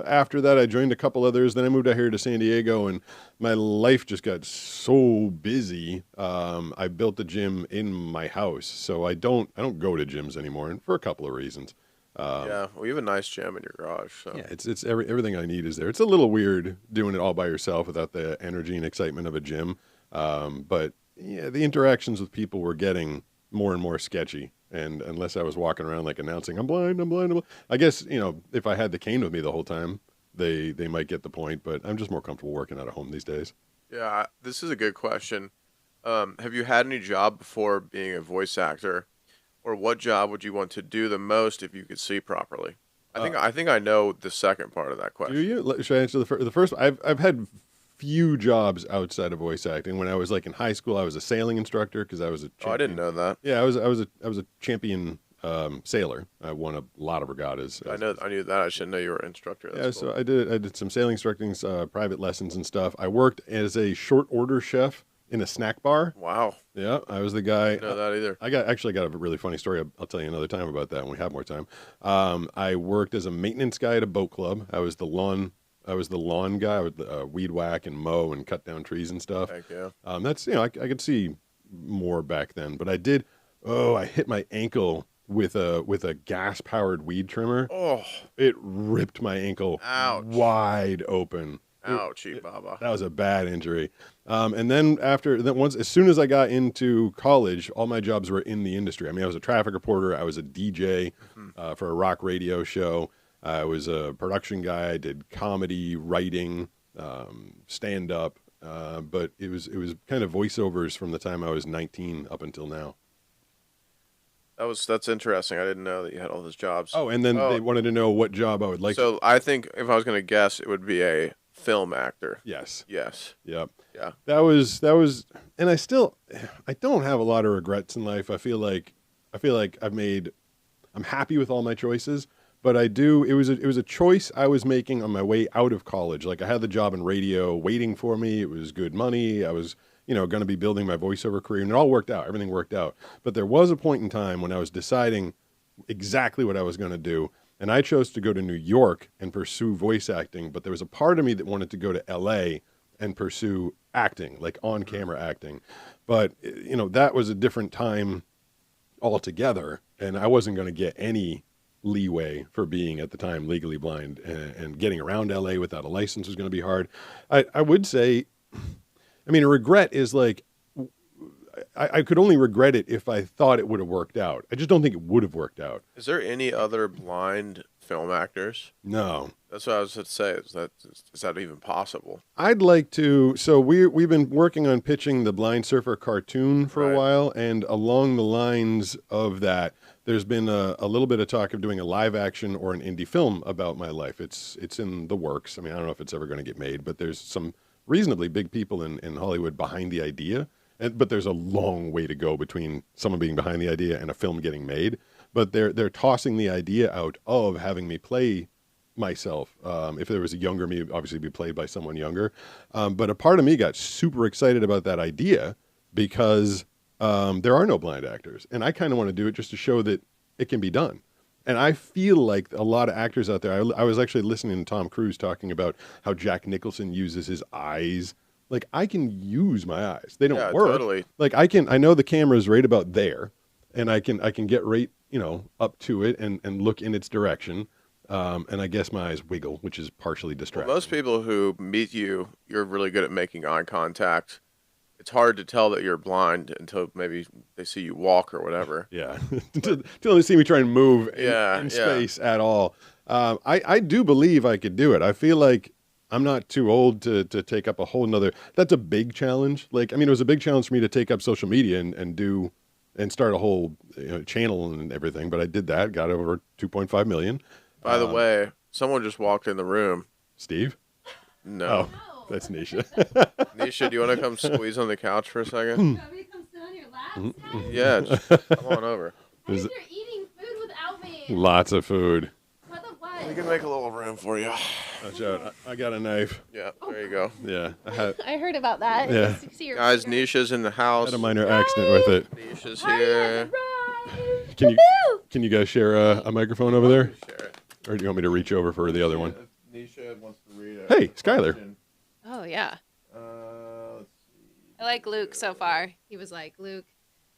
After that, I joined a couple others. Then I moved out here to San Diego, and my life just got so busy. I built a gym in my house, so I don't go to gyms anymore, and for a couple of reasons. Yeah, well, you have a nice gym in your garage. So. Yeah, it's everything I need is there. It's a little weird doing it all by yourself without the energy and excitement of a gym, but yeah, the interactions with people were getting more and more sketchy. And unless I was walking around like announcing, I'm blind, I'm blind, I'm blind. I guess, if I had the cane with me the whole time, they might get the point, but I'm just more comfortable working out of home these days. Yeah, this is a good question. Have you had any job before being a voice actor? Or what job would you want to do the most if you could see properly? I think I know the second part of that question. Do you? Should I answer the first? I've had few jobs outside of voice acting. When I was like in high school, I was a sailing instructor because I was a champion. Oh, I didn't know that. Yeah, I was a champion sailor. I won a lot of regattas. I knew that. I should know you were an instructor. That's yeah, cool. so I did some sailing instructing, private lessons and stuff. I worked as a short order chef in a snack bar. Wow. Yeah, I was the guy. I didn't know that either. I actually got a really funny story. I'll tell you another time about that when we have more time. I worked as a maintenance guy at a boat club. I was the lawn guy. I would weed whack and mow and cut down trees and stuff. Heck yeah. That's I could see more back then, but I did. Oh, I hit my ankle with a gas powered weed trimmer. Oh, it ripped my ankle wide open. Ouchie, Baba. That was a bad injury. And then as soon as I got into college, all my jobs were in the industry. I mean, I was a traffic reporter. I was a DJ for a rock radio show. I was a production guy. I did comedy, writing, stand up. But it was kind of voiceovers from the time I was 19 up until now. That's interesting. I didn't know that you had all those jobs. Oh, and then they wanted to know what job I would like. So I think if I was going to guess, it would be a film actor. Yes. Yes. Yep. Yeah. That was, and I don't have a lot of regrets in life. I feel like I'm happy with all my choices, but it was a choice I was making on my way out of college. Like I had the job in radio waiting for me. It was good money. I was, going to be building my voiceover career, and it all worked out. Everything worked out. But there was a point in time when I was deciding exactly what I was going to do. And I chose to go to New York and pursue voice acting, but there was a part of me that wanted to go to LA and pursue acting, like on camera acting. But, that was a different time altogether. And I wasn't going to get any leeway for being at the time legally blind, and getting around LA without a license was going to be hard. I would say, a regret is like, I could only regret it if I thought it would have worked out. I just don't think it would have worked out. Is there any other blind film actors? No. That's what I was going to say. Is that even possible? I'd like to. So we've been working on pitching the Blind Surfer cartoon for a while, and along the lines of that, there's been a little bit of talk of doing a live action or an indie film about my life. It's in the works. I don't know if it's ever going to get made, but there's some reasonably big people in Hollywood behind the idea. But there's a long way to go between someone being behind the idea and a film getting made. But they're tossing the idea out of having me play myself. If there was a younger me, obviously be played by someone younger. But a part of me got super excited about that idea because there are no blind actors. And I kind of want to do it just to show that it can be done. And I feel like a lot of actors out there, I was actually listening to Tom Cruise talking about how Jack Nicholson uses his eyes. Like, I can use my eyes. They don't work. Totally. Like, I know the camera's right about there, and I can get right, up to it and look in its direction. And I guess my eyes wiggle, which is partially distracting. Well, most people who meet you, you're really good at making eye contact. It's hard to tell that you're blind until maybe they see you walk or whatever. Yeah. Until they see me try and move in space at all. I do believe I could do it. I feel like I'm not too old to take up a whole nother. That's a big challenge. Like, it was a big challenge for me to take up social media and start a whole channel and everything. But I did that, got over 2.5 million. By the way, someone just walked in the room. Steve? No. Oh, that's Nisha. Nisha, do you want to come squeeze on the couch for a second? You want me to come sit on your lap, Scott? Yeah, just come on over. You're eating food without me. Lots of food. What the what? We can make a little room for you. Watch out. I got a knife. Yeah, there you go. Yeah. I heard about that. Yeah. Guys, Nisha's in the house. Had a minor accident with it. Nisha's here. Can you guys share a microphone over there? Share it. Or do you want me to reach over for the other one? Nisha wants to read it. Hey, Skylar. Oh, yeah. Let's see. I like Luke so far. He was like, Luke.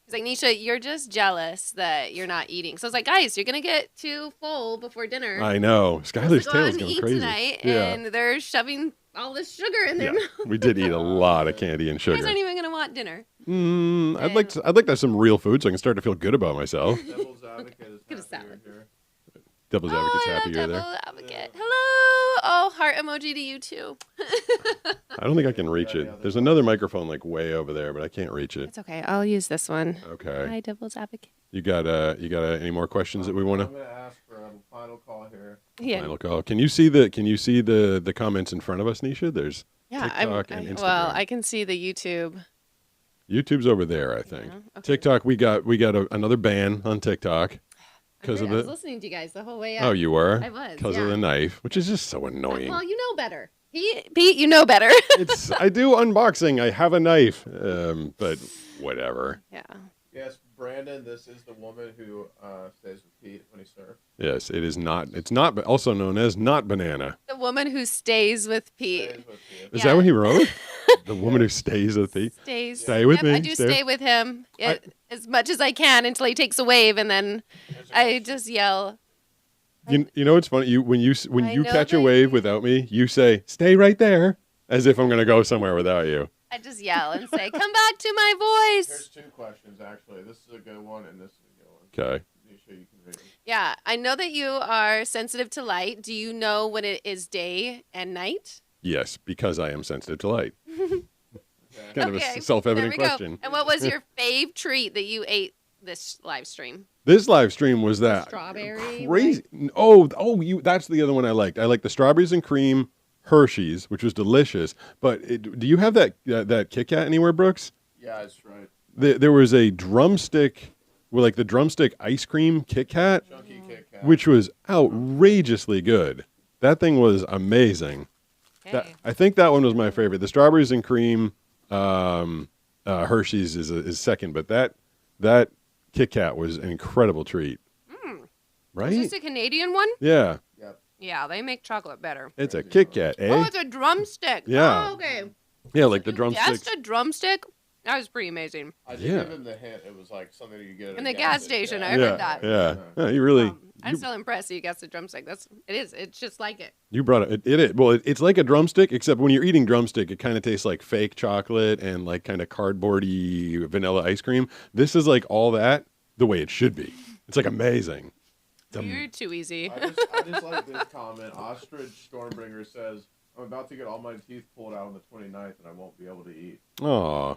He's like, Nisha, you're just jealous that you're not eating. So I was like, guys, you're going to get too full before dinner. I know. Skylar's go tail's and going eat crazy. Tonight, and they're shoving all this sugar in their mouth. We did eat a lot of candy and You guys sugar. aren't even going to want dinner. I'd like to have some real food so I can start to feel good about myself. Devil's advocate is Get a happy salad. you're here. Devil's advocate's happy you're Devil there. Advocate. Hello. Oh, heart emoji to you too. I don't think I can reach it. There's another microphone like way over there, but I can't reach it. It's okay. I'll use this one. Okay. Hi, Devil's Advocate. You got any more questions that we want I'm to? going to ask for a final call here. Yeah. Final call. Can you see the comments in front of us, Nisha? There's TikTok and Instagram. Well, I can see the YouTube. YouTube's over there, I think. Yeah, okay. TikTok, we got another ban on TikTok because of I was the. listening to you guys the whole way up. Oh, you were? I was, Because of the knife, which is just so annoying. Well, you know better. Pete, you know better. I do unboxing. I have a knife, but whatever. Yeah. Yes, Brandon, this is the woman who stays with Pete when he surfs. Yes, it is not. It's not, but also known as not banana. The woman who stays with Pete. Stays with Pete. Is that what he wrote? The woman who stays with Pete. Stays. Stay with Yep, me. I do stay with him as much as I can until he takes a wave, and then I just yell. You know what's funny? When you I know catch a that wave without me, you say, "Stay right there," as if I'm going to go somewhere without you. I just yell and say, "Come back to my There's voice." two questions, actually. This is a good one, and this is a good one. Okay. Nisha, you can read them. Yeah, I know that you are sensitive to light. Do you know when it is day and night? Yes, because I am sensitive to light. Okay. Kind of Okay, a self-evident there we go. question. And what was your fave treat that you ate this live stream? This live stream was that Strawberry, crazy. Oh, that's the other one I liked. I liked the strawberries and cream Hershey's, which was delicious. But do you have that Kit Kat anywhere, Brooks? Yeah, that's right. There was a drumstick, like the drumstick ice cream Kit Kat, Chunky Kit Kat. which was outrageously good. That thing was amazing. Okay. I think that one was my favorite. The strawberries and cream Hershey's is second, but that Kit Kat was an incredible treat. Right? Is this a Canadian one? Yeah. Yep. Yeah, they make chocolate better. It's a Kit Kat, eh? Oh, it's a drumstick. Yeah. Oh, okay. Yeah, like the You drumsticks. guessed a drumstick? That was pretty amazing. I did Yeah. give him the hint. It was like something you get at In a the gas station, I Yeah, heard that. yeah. You really. I'm You, still impressed that you guessed a drumstick. It's just like it. you brought it. Well, it's like a drumstick, except when you're eating drumstick, it kind of tastes like fake chocolate and like kind of cardboardy vanilla ice cream. This is like all that the way it should be. It's like amazing. You're too easy. I just like this comment. Ostrich Stormbringer says, I'm about to get all my teeth pulled out on the 29th and I won't be able to eat. Aw.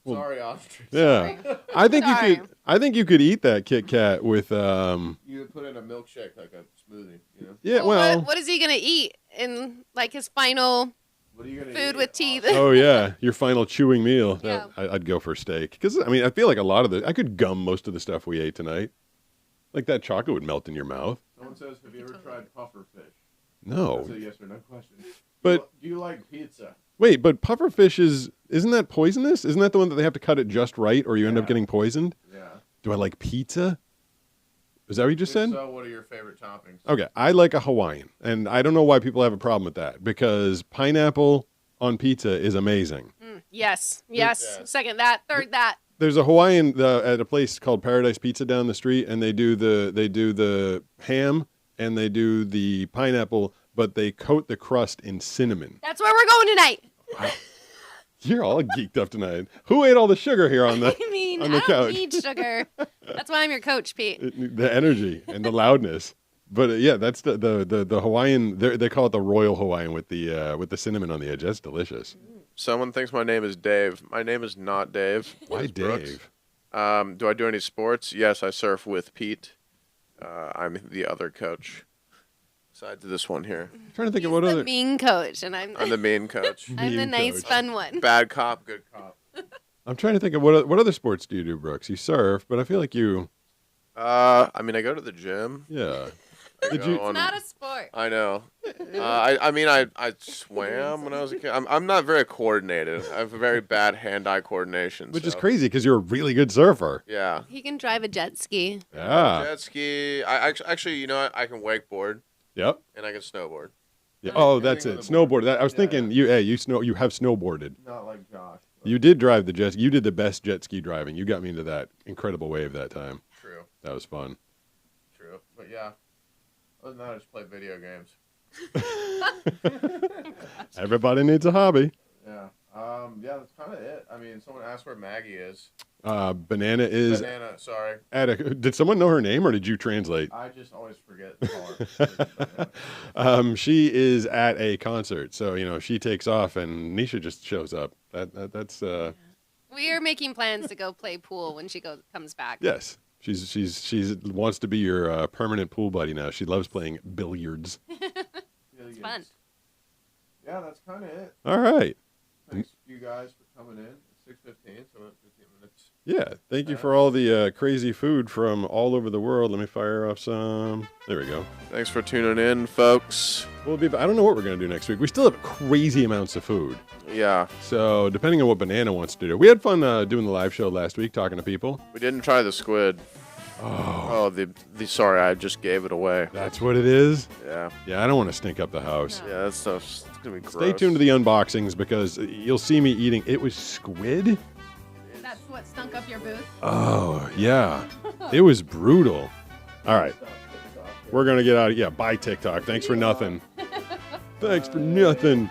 Well, Sorry, Ostrich. Yeah. I think Sorry. you could. I think you could eat that Kit Kat with. You put in a milkshake like a smoothie, you know? Yeah. Well, Well. what is he gonna eat in like his final What are you gonna food eat? with teeth? Oh yeah, your final chewing meal. Yeah. I'd go for steak because I mean I feel like a lot of the I could gum most of the stuff we ate tonight. Like that chocolate would melt in your mouth. Someone says, have you ever tried puffer fish? No. That's a yes or no question. But do you like pizza? wait, but pufferfish isn't that poisonous? Isn't that the one that they have to cut it just right or you end up Yeah. getting poisoned? Yeah. Do I like pizza? Is that what you just said? So, what are your favorite toppings? Okay, I like a Hawaiian, and I don't know why people have a problem with that because pineapple on pizza is amazing. Yes. Yeah. Second that. Third that. There's a Hawaiian at a place called Paradise Pizza down the street, and they do the ham and they do the pineapple, but they coat the crust in cinnamon. That's where we're going tonight. You're all geeked up tonight. Who ate all the sugar here on the I mean, on the I don't couch? need sugar. That's why I'm your coach, Pete. The energy and the loudness. But yeah, that's the Hawaiian. They call it the Royal Hawaiian with the cinnamon on the edge. That's delicious. Someone thinks my name is Dave. My name is not Dave. Why It's Brooks. Dave? Do I do any sports? Yes, I surf with Pete. I'm the other coach. Besides this one here. I'm trying to think He's of what the other. mean coach, and I'm I'm the mean coach. I'm the mean nice, coach. fun one. Bad cop, good cop. I'm trying to think of what other sports do you do, Brooks? You surf, but I feel like you. I mean, I go to the gym. Yeah. I Did go you- It's on- not a sport. I know. I mean, I swam when I was a kid. I'm not very coordinated. I have a very bad hand-eye coordination. Which is so, crazy because you're a really good surfer. Yeah. He can drive a jet ski. Yeah. Jet ski. Actually, you know what? I can wakeboard Yep. and I can snowboard. Yeah. Oh, Anything that's it. with a board. Snowboard. I was Yeah. thinking you have snowboarded. Not like Josh. You did drive the jet ski. You did the best jet ski driving. You got me into that incredible wave that time. True. That was fun. True. But yeah. Other than that, I just play video games. Everybody needs a hobby. Yeah. Yeah, that's kind of it. I mean, someone asked where Maggie is. Banana is Banana, sorry. at a. Did someone know her name or did you translate? I just always forget to call her. She is at a concert, so she takes off and Nisha just shows up. That's We are making plans to go play pool when she comes back. yes. She's wants to be your permanent pool buddy now. She loves playing billiards. It's fun. Yeah, that's kind of it. All right. Thanks you guys for coming in. It's 6:15, so 15 minutes. Yeah. Thank you for all the crazy food from all over the world. Let me fire off some. There we go. Thanks for tuning in, folks. I don't know what we're gonna do next week. We still have crazy amounts of food. Yeah, So depending on what Banana wants to do, we had fun doing the live show last week, talking to people. we didn't try the squid. Oh, the sorry, I just gave it away. That's what it is. Yeah, Yeah, I don't want to stink up the house. No. yeah, that stuff's gonna be gross. Stay tuned to the unboxings because you'll see me eating. It was squid. That's what stunk up your booth. Oh yeah, it was brutal. All right, we're gonna get out of bye TikTok. Thanks for nothing. Thanks for nothing.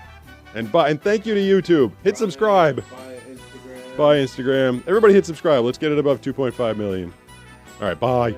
And thank you to YouTube. Hit subscribe. Bye, Instagram. Bye Instagram. Everybody hit subscribe. Let's get it above 2.5 million. All right, bye.